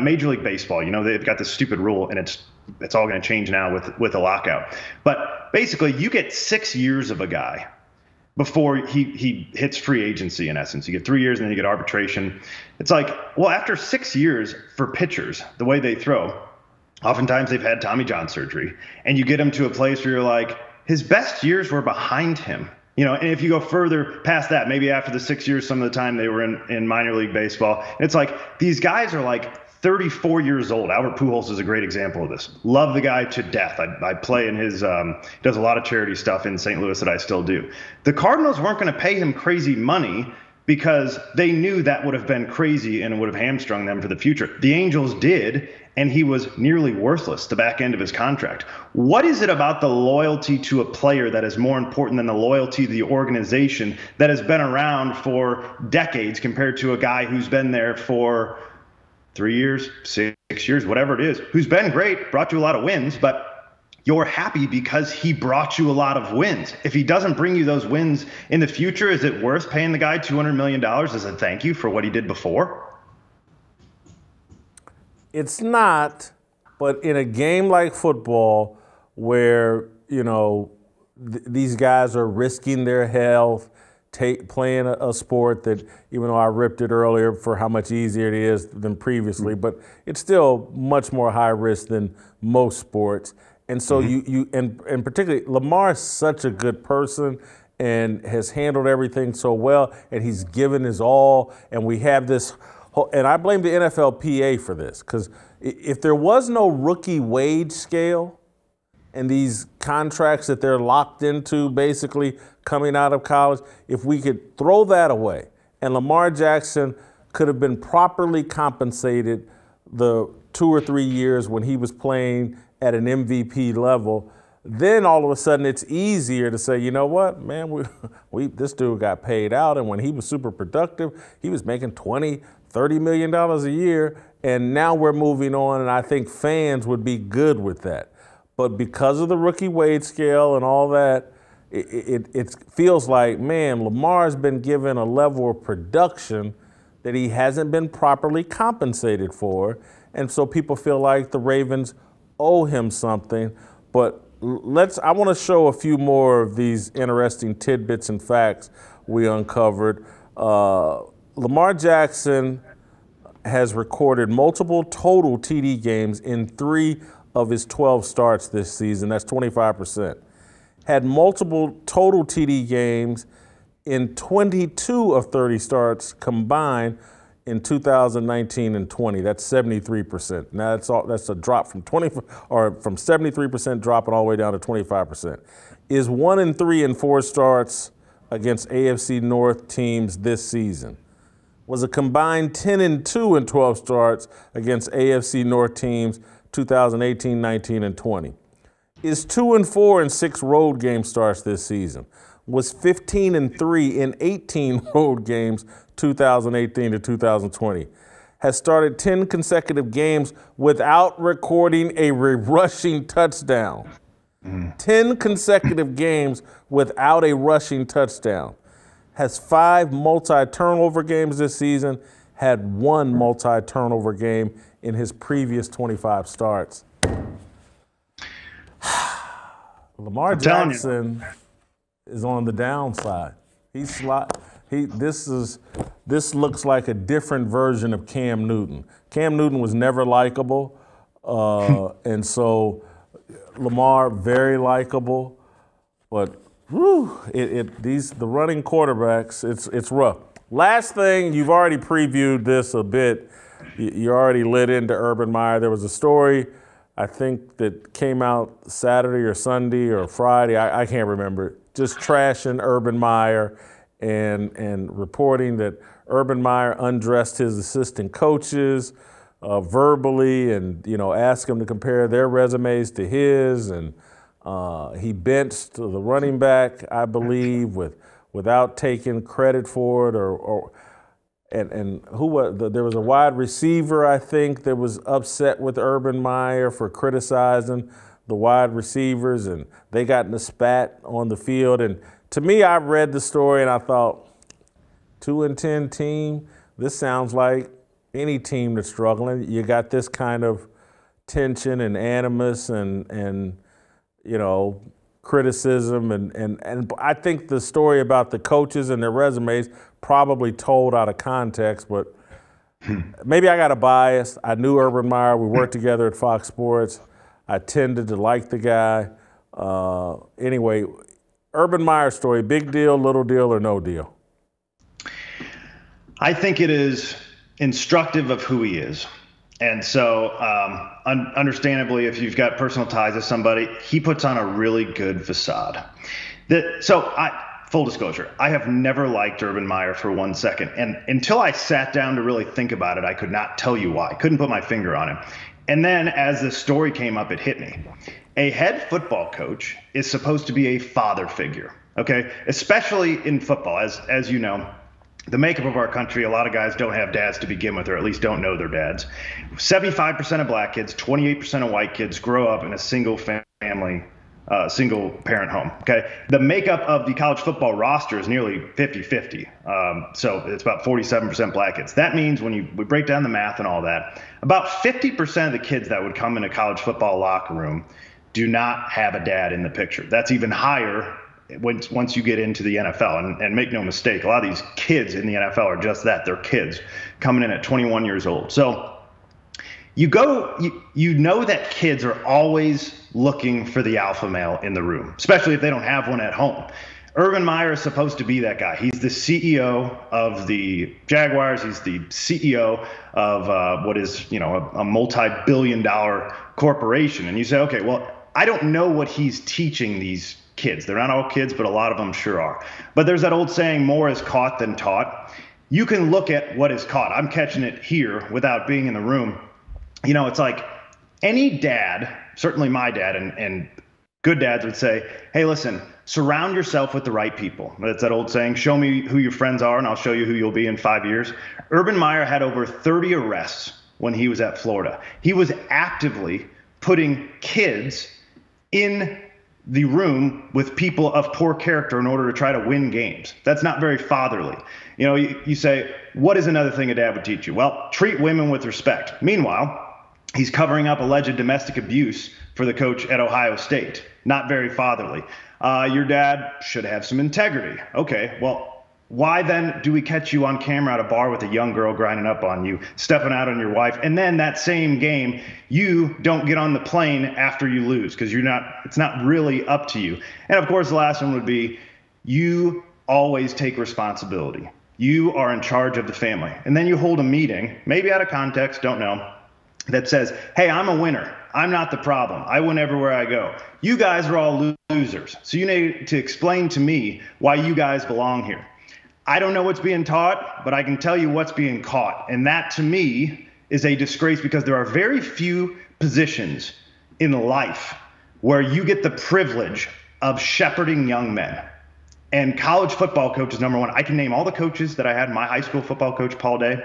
Major League Baseball, they've got this stupid rule, and it's all going to change now with a lockout. But basically, you get 6 years of a guy before he hits free agency, in essence. You get 3 years and then you get arbitration. It's like, well, after 6 years for pitchers, the way they throw, oftentimes they've had Tommy John surgery, and you get them to a place where you're like, his best years were behind him. And if you go further past that, maybe after the 6 years, some of the time they were in minor league baseball, it's like these guys are like 34 years old. Albert Pujols is a great example of this. Love the guy to death. I play in his, does a lot of charity stuff in St. Louis that I still do. The Cardinals weren't going to pay him crazy money because they knew that would have been crazy and it would have hamstrung them for the future. The Angels did, and he was nearly worthless the back end of his contract. What is it about the loyalty to a player that is more important than the loyalty to the organization that has been around for decades compared to a guy who's been there for 3 years, 6 years, whatever it is, who's been great, brought you a lot of wins, but you're happy because he brought you a lot of wins. If he doesn't bring you those wins in the future, is it worth paying the guy $200 million as a thank you for what he did before? It's not, but in a game like football where, these guys are risking their health, playing a sport that, even though I ripped it earlier for how much easier it is than previously, but it's still much more high risk than most sports. And so and particularly Lamar is such a good person and has handled everything so well, and he's given his all. And we have this, and I blame the NFLPA for this, because if there was no rookie wage scale and these contracts that they're locked into basically coming out of college, if we could throw that away and Lamar Jackson could have been properly compensated the 2 or 3 years when he was playing at an MVP level, then all of a sudden it's easier to say, you know what, man, this dude got paid out, and when he was super productive, he was making $20, $30 million a year, and now we're moving on, and I think fans would be good with that. But because of the rookie wage scale and all that, it feels like, man, Lamar's been given a level of production that he hasn't been properly compensated for. And so people feel like the Ravens owe him something. But I want to show a few more of these interesting tidbits and facts we uncovered. Lamar Jackson has recorded multiple total TD games in 3 of his 12 starts this season. That's 25%. Had multiple total TD games in 22 of 30 starts combined in 2019 and 20. That's 73%. Now that's a drop from 73% dropping all the way down to 25%. Is 1 in 3 in 4 starts against AFC North teams this season. Was a combined 10 and 2 in 12 starts against AFC North teams 2018, 19, and 20. Is 2 and 4 in 6 road game starts this season. Was 15 and 3 in 18 road games 2018 to 2020. Has started 10 consecutive games without recording a rushing touchdown. 10 consecutive games without a rushing touchdown. Has 5 multi-turnover games this season. Had 1 multi-turnover game in his previous 25 starts. Lamar Jackson is on the downside. This looks like a different version of Cam Newton. Cam Newton was never likable, and so Lamar very likable, but the running quarterbacks, it's rough. Last thing, you've already previewed this a bit. You already lit into Urban Meyer. There was a story I think that came out Saturday or Sunday or Friday, I can't remember, just trashing Urban Meyer and reporting that Urban Meyer undressed his assistant coaches verbally and, asked them to compare their resumes to his. And he benched the running back, I believe, without taking credit for it and who was there was a wide receiver, I think, that was upset with Urban Meyer for criticizing the wide receivers, and they got in a spat on the field. And to me, I read the story and I thought, 2-10 team, this sounds like any team that's struggling. You got this kind of tension and animus and criticism and I think the story about the coaches and their resumes probably told out of context, but maybe I got a bias. I knew Urban Meyer. We worked together at Fox Sports. I tended to like the guy. Anyway, Urban Meyer story, big deal, little deal, or no deal? I think it is instructive of who he is. And so, understandably, if you've got personal ties to somebody, he puts on a really good facade. Full disclosure, I have never liked Urban Meyer for 1 second. And until I sat down to really think about it, I could not tell you why. I couldn't put my finger on it. And then as the story came up, it hit me. A head football coach is supposed to be a father figure, okay? Especially in football, as you know. The makeup of our country, a lot of guys don't have dads to begin with, or at least don't know their dads. 75% of black kids, 28% of white kids grow up in a single family, single parent home. Okay. The makeup of the college football roster is nearly 50-50. So it's about 47% black kids. That means when we break down the math and all that, about 50% of the kids that would come in a college football locker room do not have a dad in the picture. That's even higher once you get into the NFL. And make no mistake, a lot of these kids in the NFL are just that. They're kids coming in at 21 years old. So you know that kids are always looking for the alpha male in the room, especially if they don't have one at home. Urban Meyer is supposed to be that guy. He's the CEO of the Jaguars. He's the CEO of what is, a multi-billion-dollar corporation. And you say, okay, well, I don't know what he's teaching these kids. They're not all kids, but a lot of them sure are. But there's that old saying, more is caught than taught. You can look at what is caught. I'm catching it here without being in the room. It's like any dad, certainly my dad and good dads would say, hey, listen, surround yourself with the right people. That's that old saying, show me who your friends are and I'll show you who you'll be in 5 years. Urban Meyer had over 30 arrests when he was at Florida. He was actively putting kids in the room with people of poor character in order to try to win games. That's not very fatherly. You say, what is another thing a dad would teach you? Well, treat women with respect. Meanwhile, he's covering up alleged domestic abuse for the coach at Ohio State. Not very fatherly. Your dad should have some integrity. Okay, well, why then do we catch you on camera at a bar with a young girl grinding up on you, stepping out on your wife, and then that same game, you don't get on the plane after you lose because it's not really up to you. And of course, the last one would be, you always take responsibility. You are in charge of the family. And then you hold a meeting, maybe out of context, don't know, that says, hey, I'm a winner. I'm not the problem. I win everywhere I go. You guys are all losers. So you need to explain to me why you guys belong here. I don't know what's being taught, but I can tell you what's being caught. And that, to me, is a disgrace because there are very few positions in life where you get the privilege of shepherding young men. And college football coach is number one. I can name all the coaches that I had. My high school football coach, Paul Day,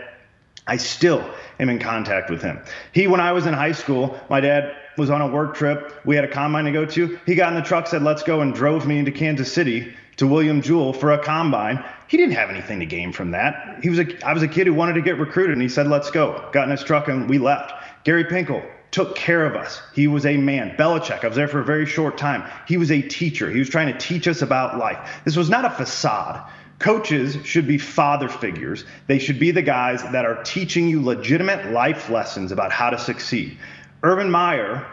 I still am in contact with him. When I was in high school, my dad was on a work trip. We had a combine to go to. He got in the truck, said, let's go, and drove me into Kansas City to William Jewell for a combine. He didn't have anything to gain from that. I was a kid who wanted to get recruited, and he said, let's go. Got in his truck, and we left. Gary Pinkel took care of us. He was a man. Belichick, I was there for a very short time. He was a teacher. He was trying to teach us about life. This was not a facade. Coaches should be father figures. They should be the guys that are teaching you legitimate life lessons about how to succeed. Urban Meyer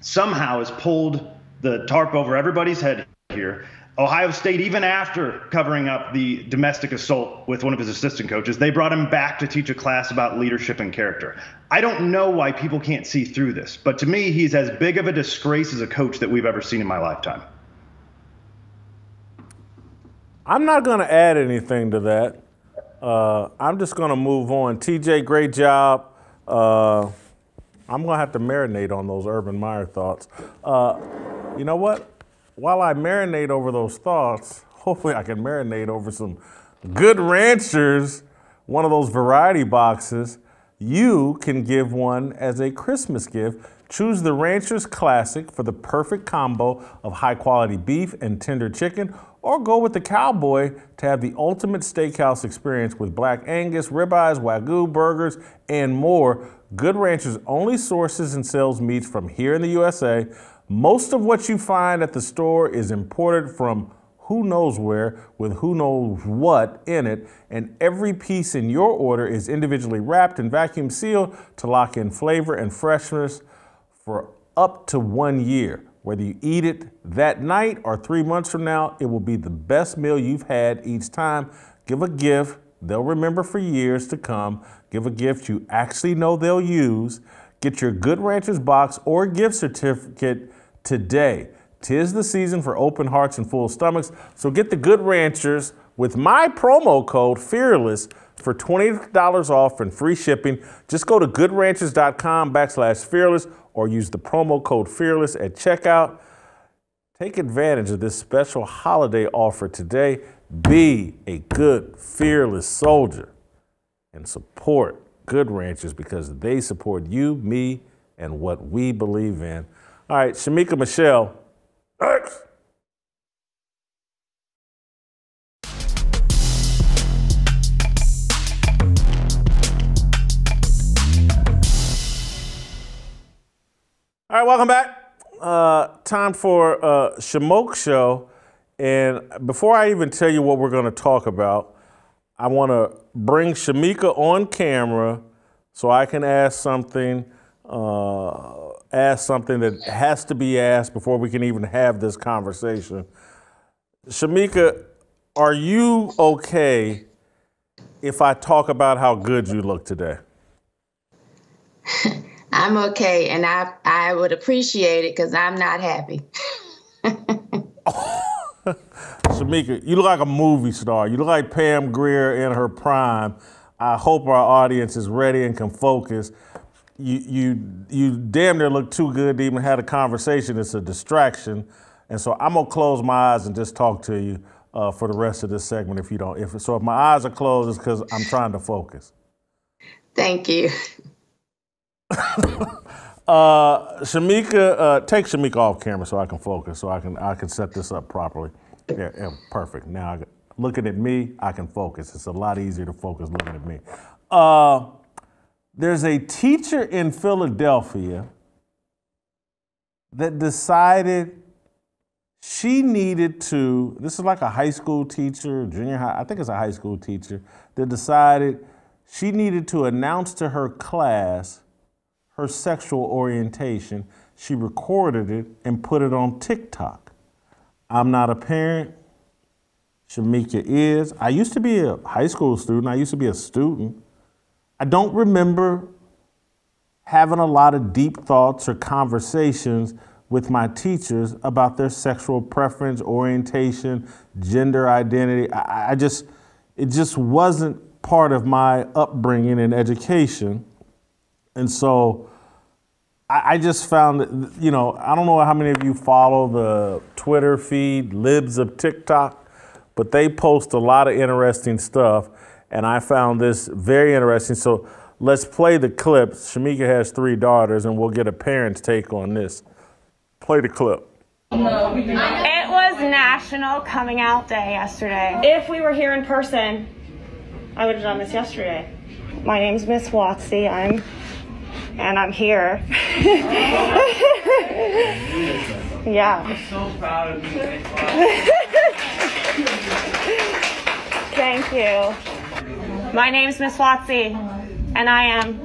somehow has pulled the tarp over everybody's head here Ohio State, even after covering up the domestic assault with one of his assistant coaches, they brought him back to teach a class about leadership and character. I don't know why people can't see through this, but to me, he's as big of a disgrace as a coach that we've ever seen in my lifetime. I'm not going to add anything to that. I'm just going to move on. TJ, great job. I'm going to have to marinate on those Urban Meyer thoughts. You know what? While I marinate over those thoughts, hopefully I can marinate over some Good Ranchers, one of those variety boxes. You can give one as a Christmas gift. Choose the Ranchers Classic for the perfect combo of high-quality beef and tender chicken, or go with the Cowboy to have the ultimate steakhouse experience with Black Angus, ribeyes, Wagyu burgers, and more. Good Ranchers only sources and sells meats from here in the USA. Most of what you find at the store is imported from who knows where with who knows what in it, and every piece in your order is individually wrapped and vacuum sealed to lock in flavor and freshness for up to 1 year. Whether you eat it that night or 3 months from now, it will be the best meal you've had each time. Give a gift they'll remember for years to come. Give a gift you actually know they'll use. Get your Good Ranchers box or gift certificate today. 'Tis the season for open hearts and full stomachs, so get the Good Ranchers with my promo code FEARLESS for $20 off and free shipping. Just go to goodranchers.com/fearless or use the promo code FEARLESS at checkout. Take advantage of this special holiday offer today. Be a good, fearless soldier and support Good Ranchers because they support you, me, and what we believe in. All right, Shemeka Michelle. Next. All right, welcome back. Time for Shemeka Show. And before I even tell you what we're going to talk about, I want to bring Shemeka on camera so I can ask something that has to be asked before we can even have this conversation. Shemeka, are you okay if I talk about how good you look today? I'm okay, and I would appreciate it because I'm not happy. Shemeka, you look like a movie star. You look like Pam Grier in her prime. I hope our audience is ready and can focus. You damn near look too good to even have a conversation. It's a distraction. And so I'm going to close my eyes and just talk to you for the rest of this segment if you don't. If my eyes are closed, it's because I'm trying to focus. Thank you. Shemeka, take Shemeka off camera so I can focus, so I can set this up properly. Yeah, perfect. Now, looking at me, I can focus. It's a lot easier to focus looking at me. There's a teacher in Philadelphia that decided she needed to, this is like a high school teacher, junior high, I think it's a high school teacher, that decided she needed to announce to her class her sexual orientation. She recorded it and put it on TikTok. I'm not a parent. Shemeka is. I used to be a high school student. I used to be a student. I don't remember having a lot of deep thoughts or conversations with my teachers about their sexual preference, orientation, gender identity. It just wasn't part of my upbringing and education. And so I just found that, I don't know how many of you follow the Twitter feed, Libs of TikTok, but they post a lot of interesting stuff, and I found this very interesting. So let's play the clip. Shemeka has 3 daughters, and we'll get a parent's take on this. Play the clip. It was National Coming Out Day yesterday. If we were here in person, I would have done this yesterday. My name's Miss Watsy. I'm here. Yeah. I'm so proud of you. Thank you. My name's Miss Watsy, and I am.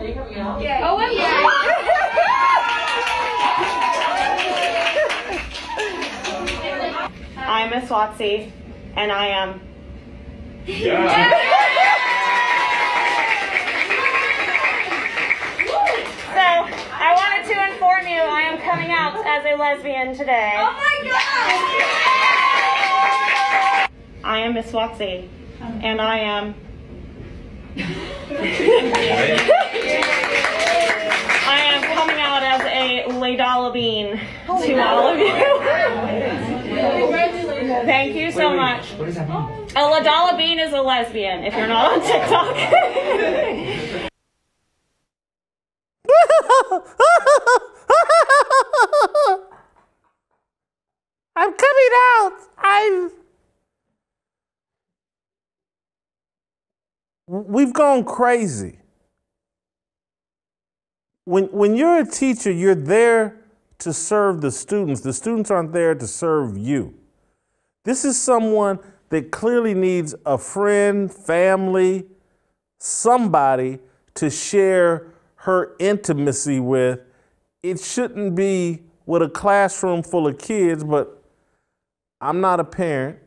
Oh, I'm Miss Watsy, and I am. So, I wanted to inform you I am coming out as a lesbian today. Oh my God! I am Miss Watsy, and I am. I am coming out as a Ladala Bean to all of you. Thank you so much. What does that mean? A Ladala Bean is a lesbian, if you're not on TikTok. I'm coming out. We've gone crazy. When you're a teacher, you're there to serve the students. The students aren't there to serve you. This is someone that clearly needs a friend, family, somebody to share her intimacy with. It shouldn't be with a classroom full of kids, but I'm not a parent.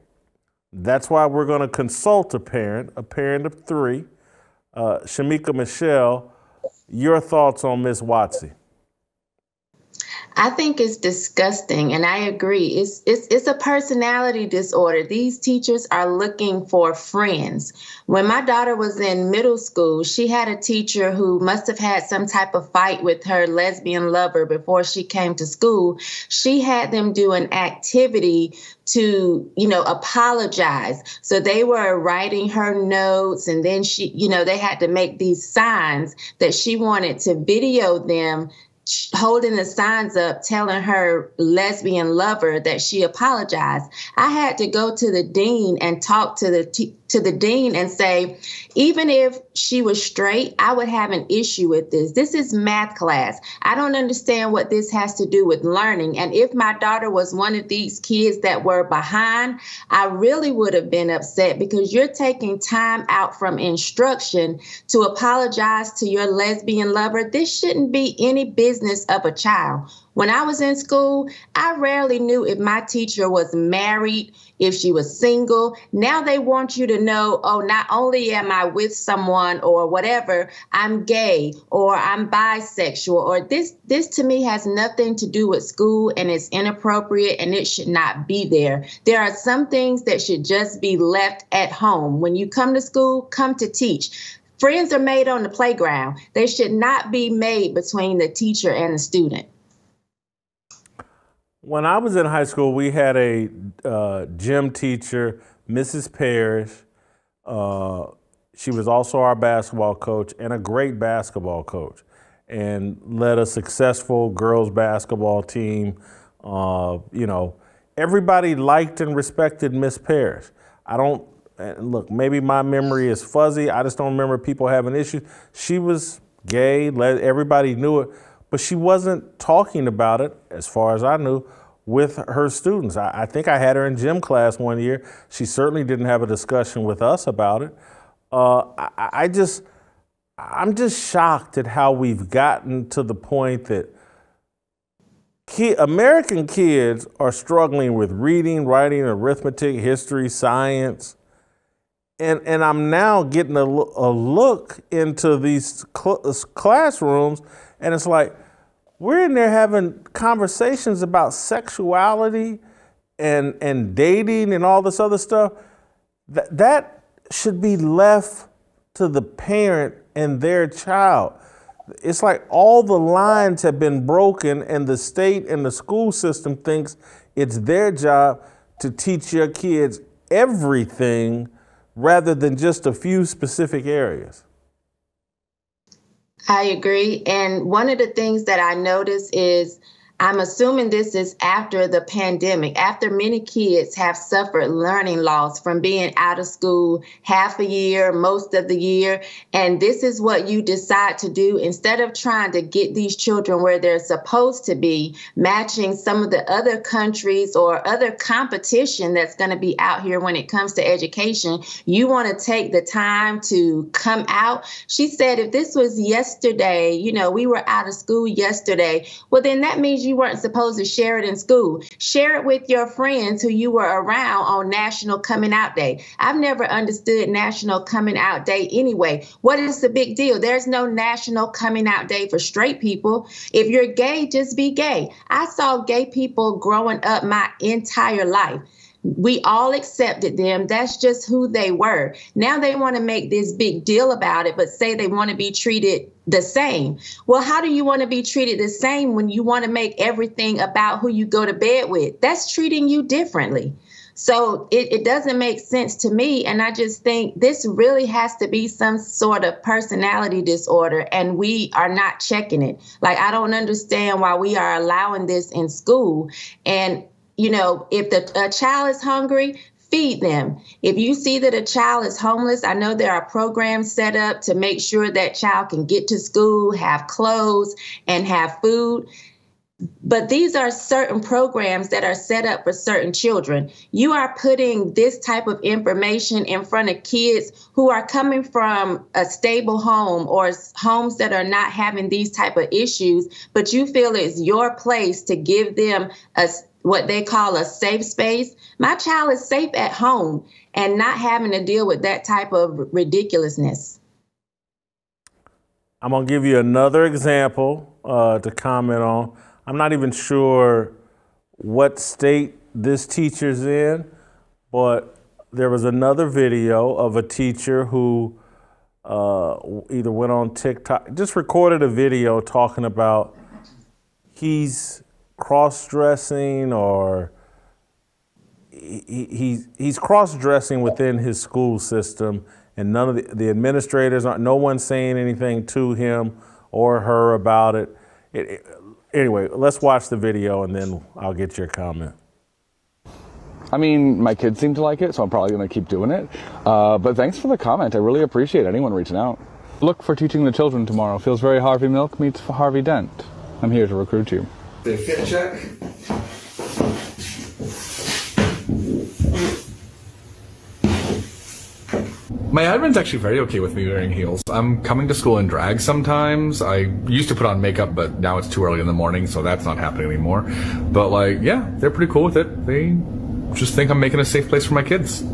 That's why we're going to consult a parent of 3. Shemeka Michelle, your thoughts on Miss Watsy? I think it's disgusting, and I agree. It's a personality disorder. These teachers are looking for friends. When my daughter was in middle school, she had a teacher who must have had some type of fight with her lesbian lover before she came to school. She had them do an activity to, apologize. So they were writing her notes, and then they had to make these signs that she wanted to video them holding the signs up telling her lesbian lover that she apologized. I had to go to the dean and talk to the dean and say, even if she was straight, I would have an issue with this. This is math class. I don't understand what this has to do with learning. And if my daughter was one of these kids that were behind, I really would have been upset, because you're taking time out from instruction to apologize to your lesbian lover. This shouldn't be any business of a child. When I was in school, I rarely knew if my teacher was married, if she was single. Now they want you to know, oh, not only am I with someone or whatever, I'm gay or I'm bisexual, or this to me has nothing to do with school, and it's inappropriate and it should not be there. There are some things that should just be left at home. When you come to school, come to teach. Friends are made on the playground. They should not be made between the teacher and the student. When I was in high school, we had a gym teacher, Mrs. Parrish. She was also our basketball coach and a great basketball coach, and led a successful girls basketball team. Everybody liked and respected Miss Parrish. Look, maybe my memory is fuzzy. I just don't remember people having issues. She was gay, everybody knew it, but she wasn't talking about it, as far as I knew, with her students. I think I had her in gym class one year. She certainly didn't have a discussion with us about it. I'm just shocked at how we've gotten to the point that American kids are struggling with reading, writing, arithmetic, history, science. And I'm now getting a look into these classrooms, and it's like, we're in there having conversations about sexuality and dating and all this other stuff. That should be left to the parent and their child. It's like all the lines have been broken, and the state and the school system thinks it's their job to teach your kids everything rather than just a few specific areas. I agree. And one of the things that I notice is, I'm assuming this is after the pandemic, after many kids have suffered learning loss from being out of school half a year, most of the year. And this is what you decide to do. Instead of trying to get these children where they're supposed to be, matching some of the other countries or other competition that's going to be out here when it comes to education, you want to take the time to come out. She said, if this was yesterday, we were out of school yesterday, well, then that means you weren't supposed to share it in school. Share it with your friends who you were around on National Coming Out Day. I've never understood National Coming Out Day anyway. What is the big deal? There's no National Coming Out Day for straight people. If you're gay, just be gay. I saw gay people growing up my entire life. We all accepted them. That's just who they were. Now they want to make this big deal about it, but say they want to be treated the same. Well, how do you want to be treated the same when you want to make everything about who you go to bed with? That's treating you differently. So it doesn't make sense to me. And I just think this really has to be some sort of personality disorder, and we are not checking it. Like, I don't understand why we are allowing this in school. And you know, if a child is hungry, feed them. If you see that a child is homeless, I know there are programs set up to make sure that child can get to school, have clothes, and have food. But these are certain programs that are set up for certain children. You are putting this type of information in front of kids who are coming from a stable home or homes that are not having these type of issues, but you feel it's your place to give them what they call a safe space. My child is safe at home and not having to deal with that type of ridiculousness. I'm going to give you another example to comment on. I'm not even sure what state this teacher's in, but there was another video of a teacher who either went on TikTok, just recorded a video talking about he's cross-dressing, or he's cross-dressing within his school system, and none of the administrators no one's saying anything to him or her about it. Anyway, let's watch the video and then I'll get your comment. I mean, my kids seem to like it, so I'm probably going to keep doing it. But thanks for the comment. I really appreciate anyone reaching out. Look for Teaching the Children tomorrow. Feels very Harvey Milk meets Harvey Dent. I'm here to recruit you. The fit check. My admin's actually very okay with me wearing heels. I'm coming to school in drag sometimes. I used to put on makeup, but now it's too early in the morning, so that's not happening anymore. But like, yeah, they're pretty cool with it. They just think I'm making a safe place for my kids.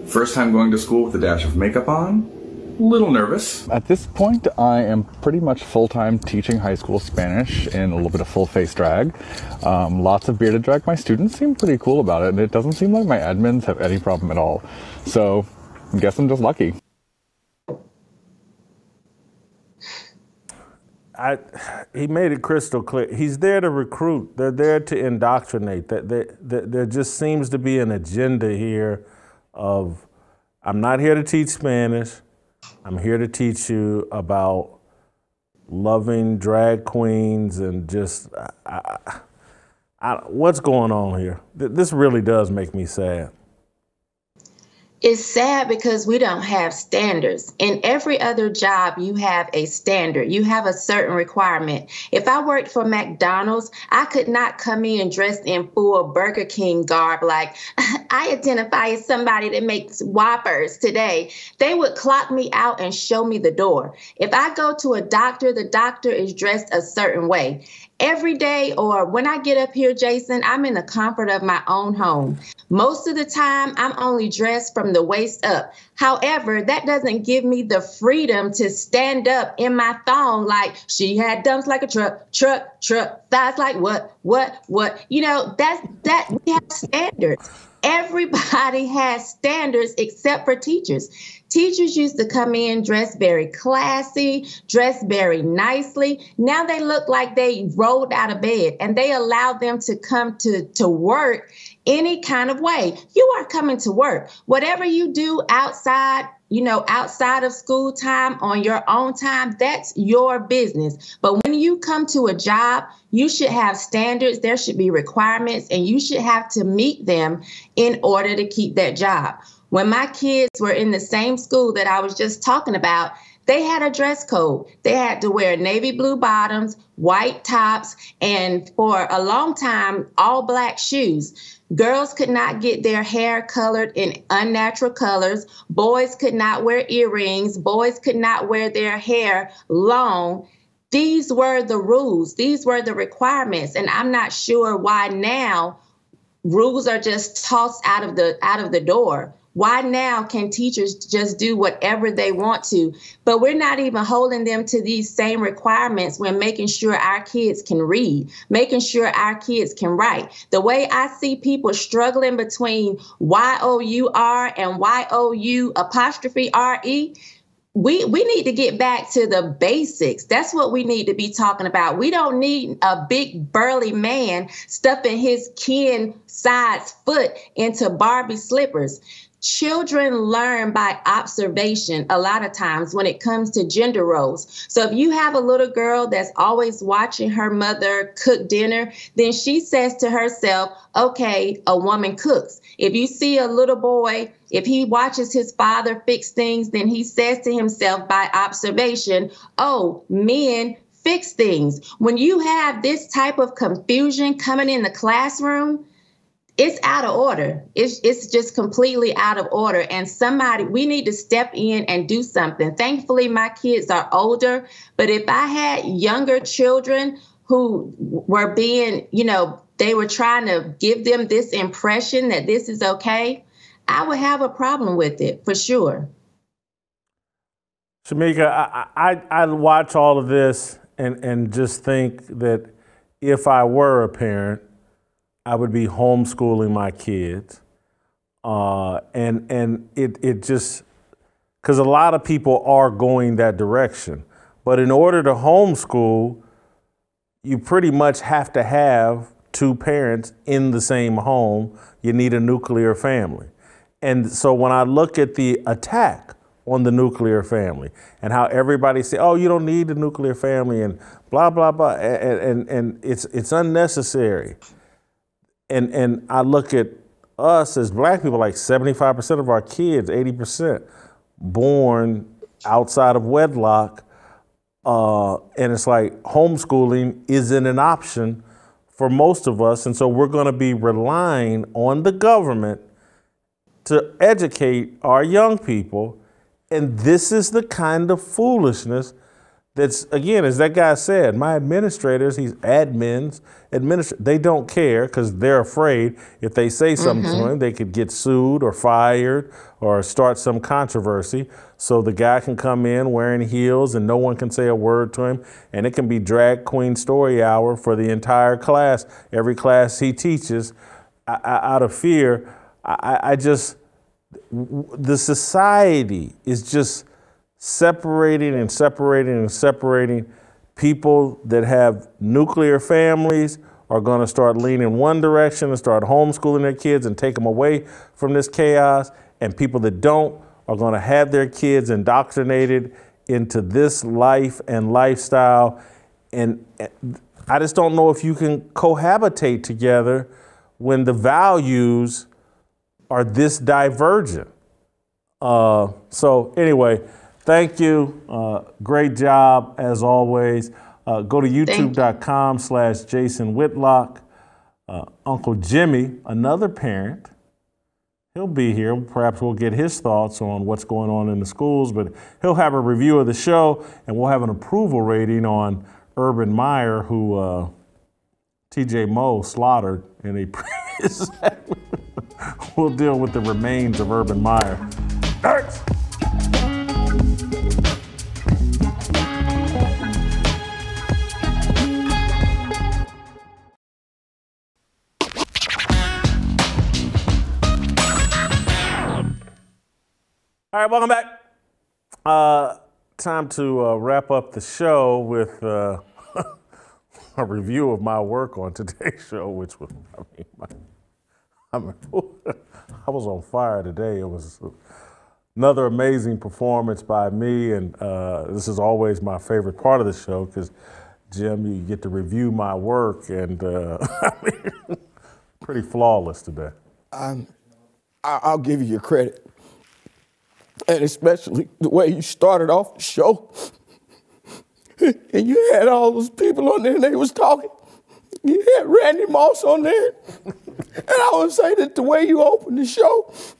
First time going to school with a dash of makeup on. Little nervous. At this point, I am pretty much full-time teaching high school Spanish in a little bit of full-face drag. Lots of bearded drag. My students seem pretty cool about it, and it doesn't seem like my admins have any problem at all. So I guess I'm just lucky. He made it crystal clear. He's there to recruit. They're there to indoctrinate. There just seems to be an agenda here of, I'm not here to teach Spanish. I'm here to teach you about loving drag queens and just, what's going on here? This really does make me sad. It's sad because we don't have standards. In every other job, you have a standard. You have a certain requirement. If I worked for McDonald's, I could not come in dressed in full Burger King garb like, I identify as somebody that makes Whoppers today. They would clock me out and show me the door. If I go to a doctor, the doctor is dressed a certain way. Every day, or when I get up here, Jason, I'm in the comfort of my own home. Most of the time, I'm only dressed from the waist up. However, that doesn't give me the freedom to stand up in my thong like she had dumps like a truck, thighs like what? You know, that we have standards. Everybody has standards except for teachers. Teachers used to come in dressed very classy, dressed very nicely. Now they look like they rolled out of bed, and they allow them to come to work any kind of way. You are coming to work. Whatever you do outside, outside of school time, on your own time, that's your business. But when you come to a job, you should have standards, there should be requirements, and you should have to meet them in order to keep that job. When my kids were in the same school that I was just talking about, they had a dress code. They had to wear navy blue bottoms, white tops, and for a long time, all black shoes. Girls could not get their hair colored in unnatural colors. Boys could not wear earrings. Boys could not wear their hair long. these were the rules. These were the requirements. And I'm not sure why now rules are just tossed out of the door. Why now can teachers just do whatever they want to? But we're not even holding them to these same requirements when making sure our kids can read, making sure our kids can write. The way I see people struggling between Y-O-U-R and Y-O-U''re, we need to get back to the basics. That's what we need to be talking about. We don't need a big burly man stuffing his kin-sized foot into Barbie slippers. Children learn by observation a lot of times when it comes to gender roles. So if you have a little girl that's always watching her mother cook dinner, then she says to herself, okay, a woman cooks. If you see a little boy, if he watches his father fix things, then he says to himself by observation, oh, men fix things. When you have this type of confusion coming in the classroom, it's out of order. It's just completely out of order. And we need to step in and do something. Thankfully, my kids are older. But if I had younger children who were being, they were trying to give them this impression that this is okay, I would have a problem with it for sure. Shemeka, I watch all of this and just think that if I were a parent, I would be homeschooling my kids. And it just, because a lot of people are going that direction. But in order to homeschool, you pretty much have to have two parents in the same home. You need a nuclear family. And so when I look at the attack on the nuclear family and how everybody say, oh, you don't need the nuclear family and blah, blah, blah, and it's unnecessary. And I look at us as black people, like 75% of our kids, 80%, born outside of wedlock. And it's like homeschooling isn't an option for most of us. And so we're going to be relying on the government to educate our young people. And this is the kind of foolishness that's, again, as that guy said, my administrators, they don't care because they're afraid if they say something to him, they could get sued or fired or start some controversy. So the guy can come in wearing heels and no one can say a word to him. And it can be drag queen story hour for the entire class, every class he teaches, out of fear. The society is just separating and separating and separating. People that have nuclear families are going to start leaning one direction and start homeschooling their kids and take them away from this chaos. And people that don't are going to have their kids indoctrinated into this life and lifestyle. And I just don't know if you can cohabitate together when the values are this divergent. So anyway, thank you. Great job, as always. Go to youtube.com/Jason Whitlock. Uncle Jimmy, another parent, he'll be here. Perhaps we'll get his thoughts on what's going on in the schools, but he'll have a review of the show, and we'll have an approval rating on Urban Meyer, who TJ Moe slaughtered in a previous segment. We'll deal with the remains of Urban Meyer. Next. All right, welcome back. Time to wrap up the show with a review of my work on today's show, which was, I was on fire today. It was another amazing performance by me, and this is always my favorite part of the show because, Jim, you get to review my work, and pretty flawless today. I'll give you your credit. And especially the way you started off the show. And you had all those people on there and they was talking. You had Randy Moss on there. And I would say that the way you opened the show is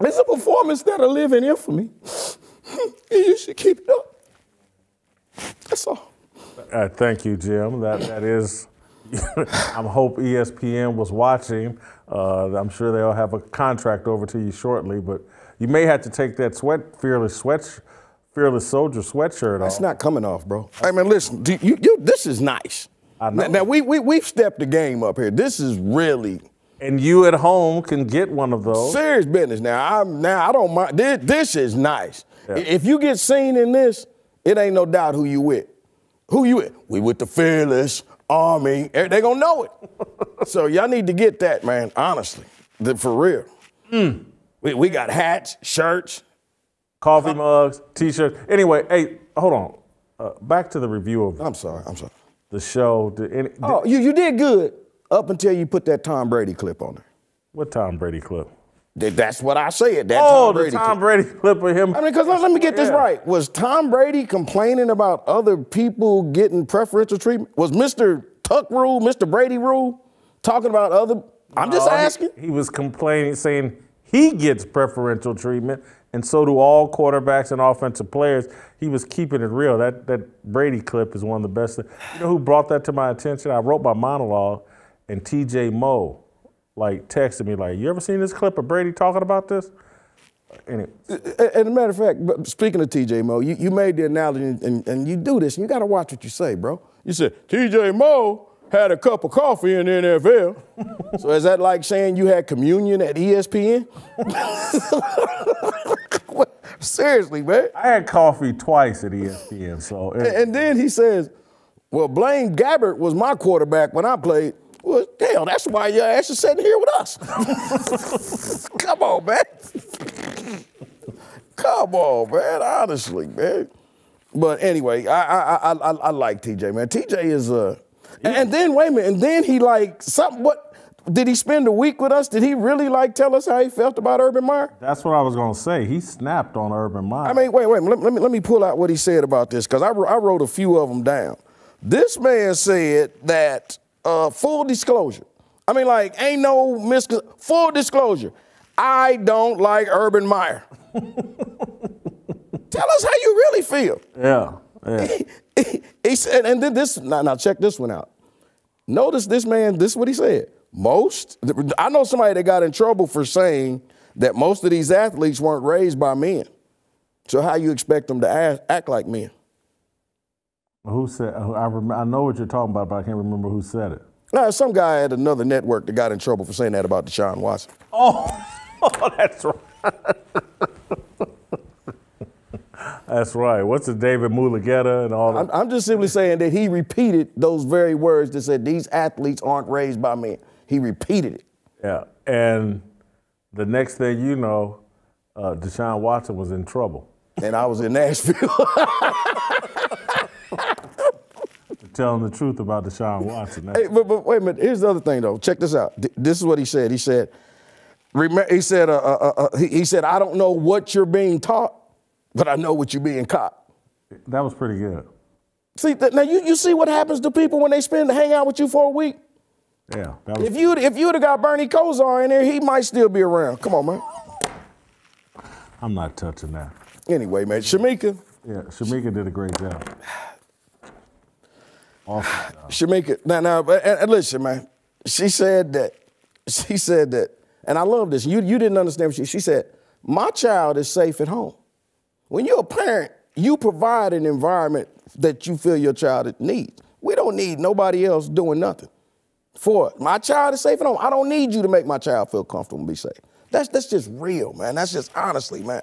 it's a performance that'll live in infamy. You you should keep it up. That's all. Thank you, Jim. That is, I hope ESPN was watching. I'm sure they'll have a contract over to you shortly, but you may have to take that Fearless Soldier sweatshirt off. That's not coming off, bro. I mean, listen, this is nice. I know. Now we've stepped the game up here. This is really. And you at home can get one of those. Serious business. Now I don't mind. This is nice. Yeah. If you get seen in this, it ain't no doubt who you with. Who you with? We with the Fearless Army. They gonna know it. So y'all need to get that, man. Honestly, for real. We got hats, shirts, coffee mugs, T-shirts. Anyway, hey, hold on. Back to the review of. I'm sorry. The show. You did good up until you put that Tom Brady clip on there. What Tom Brady clip? That's what I said. That Tom Brady clip of him. I mean, because let me get this right. Was Tom Brady complaining about other people getting preferential treatment? Was Mr. Tuck Rule, Mr. Brady Rule, talking about other? I'm just asking. He was complaining, saying he gets preferential treatment, and so do all quarterbacks and offensive players. He was keeping it real. That Brady clip is one of the best. You know who brought that to my attention? I wrote my monologue, and TJ Moe texted me you ever seen this clip of Brady talking about this? Anyway. As a matter of fact, speaking of TJ Moe, you made the analogy, and you do this, and you got to watch what you say, bro. You said, TJ Moe had a cup of coffee in the NFL. So is that like saying you had communion at ESPN? Seriously, man. I had coffee twice at ESPN. So. And then he says, well, Blaine Gabbert was my quarterback when I played. Well, hell, that's why your ass is sitting here with us. Come on, man. Come on, man. Honestly, man. But anyway, I like TJ, man. TJ is and then wait a minute, and then he what did he spend a week with us? Did he really tell us how he felt about Urban Meyer? That's what I was gonna say. He snapped on Urban Meyer. I mean, wait, let me pull out what he said about this, because I wrote a few of them down. This man said that full disclosure. I mean, ain't no full disclosure. I don't like Urban Meyer. Tell us how you really feel. Yeah. He said, and then this, now check this one out. Notice this man, this is what he said. I know somebody that got in trouble for saying that most of these athletes weren't raised by men. So how you expect them to act like men? Who said? I know what you're talking about, but I can't remember who said it. No, some guy at another network that got in trouble for saying that about Deshaun Watson. Oh, that's right. That's right. What's the David Mulugeta and all that? I'm just simply saying that he repeated those very words that said these athletes aren't raised by men. He repeated it. Yeah, and the next thing you know, Deshaun Watson was in trouble. And I was in Nashville. Telling the truth about Deshaun Watson. Hey, but wait a minute. Here's the other thing, though. Check this out. This is what he said. He said, I don't know what you're being taught, but I know what you're being caught. That was pretty good. See, now you see what happens to people when they hang out with you for a week? Yeah. If you'd have got Bernie Kosar in there, he might still be around. Come on, man. I'm not touching that. Anyway, man, Shemeka. Yeah, Shemeka did a great job. Awesome job. Shemeka, now, and listen, man. She said that, and I love this. You didn't understand what she said. My child is safe at home. When you're a parent, you provide an environment that you feel your child needs. We don't need nobody else doing nothing for it. My child is safe at home. I don't need you to make my child feel comfortable and be safe. That's just real, man. That's just honestly, man.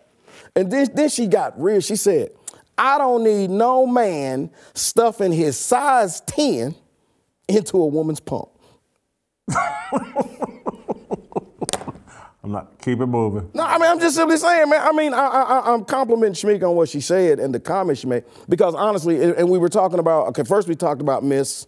And then she got real. She said, I don't need no man stuffing his size 10 into a woman's pump. I'm not, keep it moving. No, I mean, I'm just simply saying, man. I mean, I'm complimenting Shemeka on what she said and the comments she made, because honestly, and we were talking about, okay, first we talked about Miss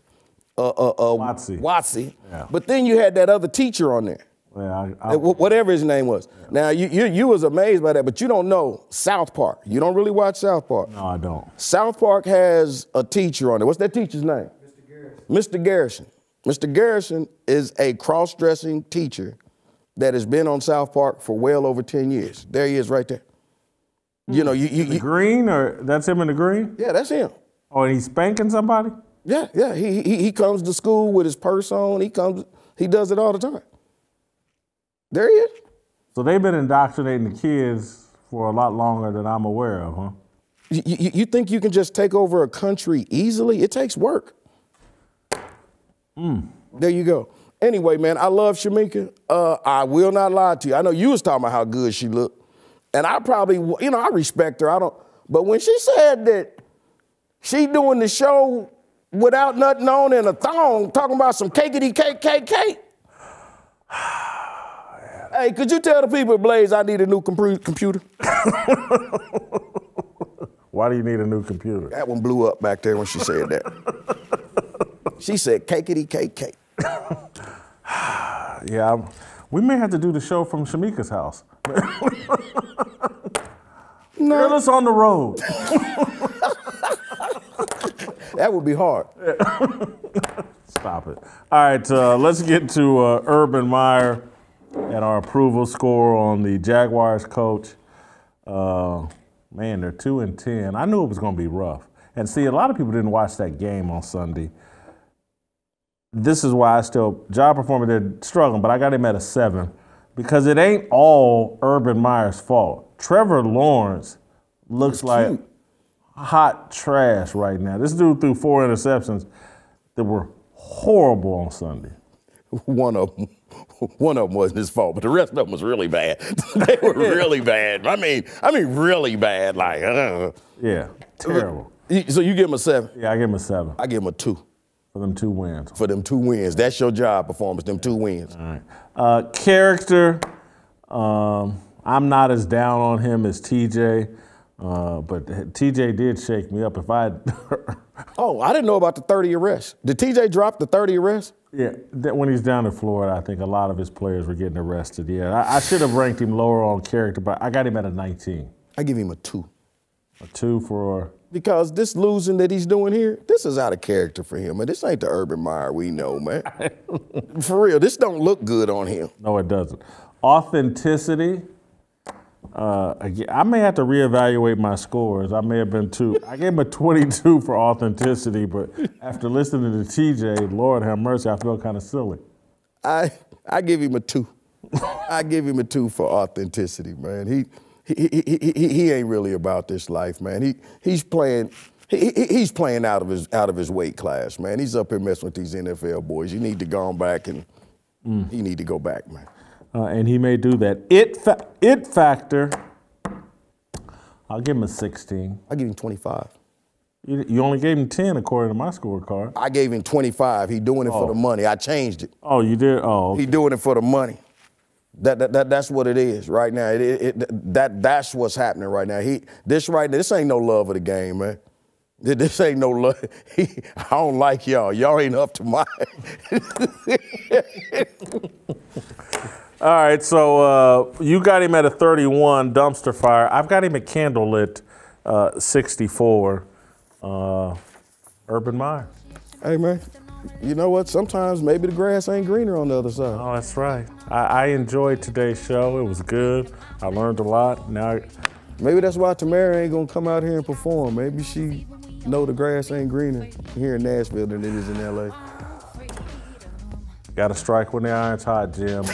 Watsy. Yeah. But then you had that other teacher on there. Yeah, whatever his name was. Yeah. Now, you was amazed by that, but you don't know South Park. You don't really watch South Park. No, I don't. South Park has a teacher on there. What's that teacher's name? Mr. Garrison. Mr. Garrison is a cross-dressing teacher that has been on South Park for well over 10 years. There he is right there. You know, the green, or that's him in the green? Yeah, that's him. Oh, and he's spanking somebody? Yeah. He comes to school with his purse on. He does it all the time. There he is. So they've been indoctrinating the kids for a lot longer than I'm aware of, huh? You think you can just take over a country easily? It takes work. There you go. Anyway, man, I love Shemeka. I will not lie to you. I know you was talking about how good she looked. And I probably, I respect her. But when she said that she doing the show without nothing on and a thong, talking about some cakety cake. Hey, could you tell the people at Blaze I need a new computer? Why do you need a new computer? That one blew up back there when she said that. She said cakety cake. Yeah, we may have to do the show from Shemeka's house. Girl, us on the road. That would be hard. Stop it. All right, let's get to Urban Meyer and our approval score on the Jaguars coach. Man, they're 2-10. I knew it was going to be rough. And see, a lot of people didn't watch that game on Sunday. This is why job performance, they're struggling, but I got him at a 7 because it ain't all Urban Meyer's fault. Trevor Lawrence looks like hot trash right now. This dude threw 4 interceptions that were horrible on Sunday. One of them wasn't his fault, but the rest of them was really bad. They were really bad. I mean, really bad. Like, yeah, terrible. So you give him a 7? Yeah, I give him a 7. I give him a 2. For them 2 wins. For them 2 wins. That's your job performance, them 2 wins. All right. Character, I'm not as down on him as TJ, but TJ did shake me up. If I had Oh, I didn't know about the 30 arrests. Did TJ drop the 30 arrests? Yeah, when he's down in Florida, I think a lot of his players were getting arrested. Yeah, I should have ranked him lower on character, but I got him at a 19. I give him a 2. A 2 for? Because this losing that he's doing here, this is out of character for him. Man, this ain't the Urban Meyer we know, man. For real, this don't look good on him. No, it doesn't. Authenticity. Again, I may have to reevaluate my scores. I may have been 2. I gave him a 22 for authenticity, but after listening to TJ, Lord have mercy, I feel kind of silly. I give him a 2. I give him a 2 for authenticity, man. He ain't really about this life, man. He's playing out of his weight class, man. He's up here messing with these NFL boys. You need to go on back and he need to go back, man. And he may do that. It factor, I'll give him a 16. I give him 25. You only gave him 10 according to my scorecard. I gave him 25. He doing it for the money. I changed it. Oh, you did? Oh, okay. He doing it for the money. That's what it is right now. That's what's happening right now. This ain't no love of the game, man. This ain't no love. I don't like y'all. Y'all ain't up to mine. All right, so you got him at a 31 dumpster fire. I've got him at candlelit 64. Urban Meyer. Hey, man. You know what? Sometimes maybe the grass ain't greener on the other side. Oh, that's right. I enjoyed today's show. It was good. I learned a lot. Now, maybe that's why Tamara ain't gonna come out here and perform. Maybe she know the grass ain't greener here in Nashville than it is in LA. Got to strike when the iron's hot, Jim.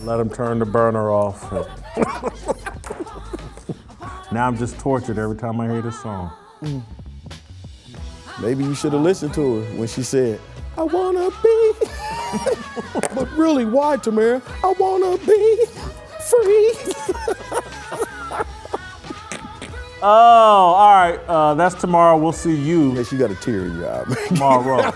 Let him turn the burner off. Now I'm just tortured every time I hear this song. Maybe you should have listened to her when she said, I wanna be. But really, why, Tamara? I wanna be free. Oh, all right. That's tomorrow. We'll see you. Yes, you got a tear in your eye, man. Tomorrow.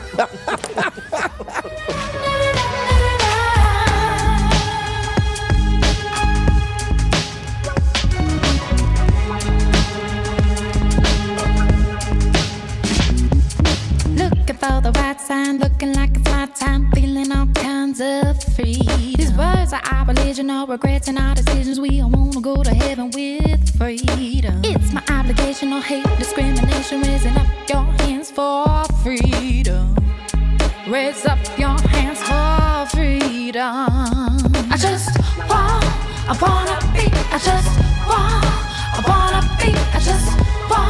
Looking for the right sign, looking like it's my time, feeling all kinds of free. These words are our religion, all regrets and our decisions. We all wanna go to heaven with freedom. It's my obligation, no hate, discrimination. Raising up your hands for freedom. Raise up your hands for freedom. I just want I wanna be, I just want, I wanna be, I just want.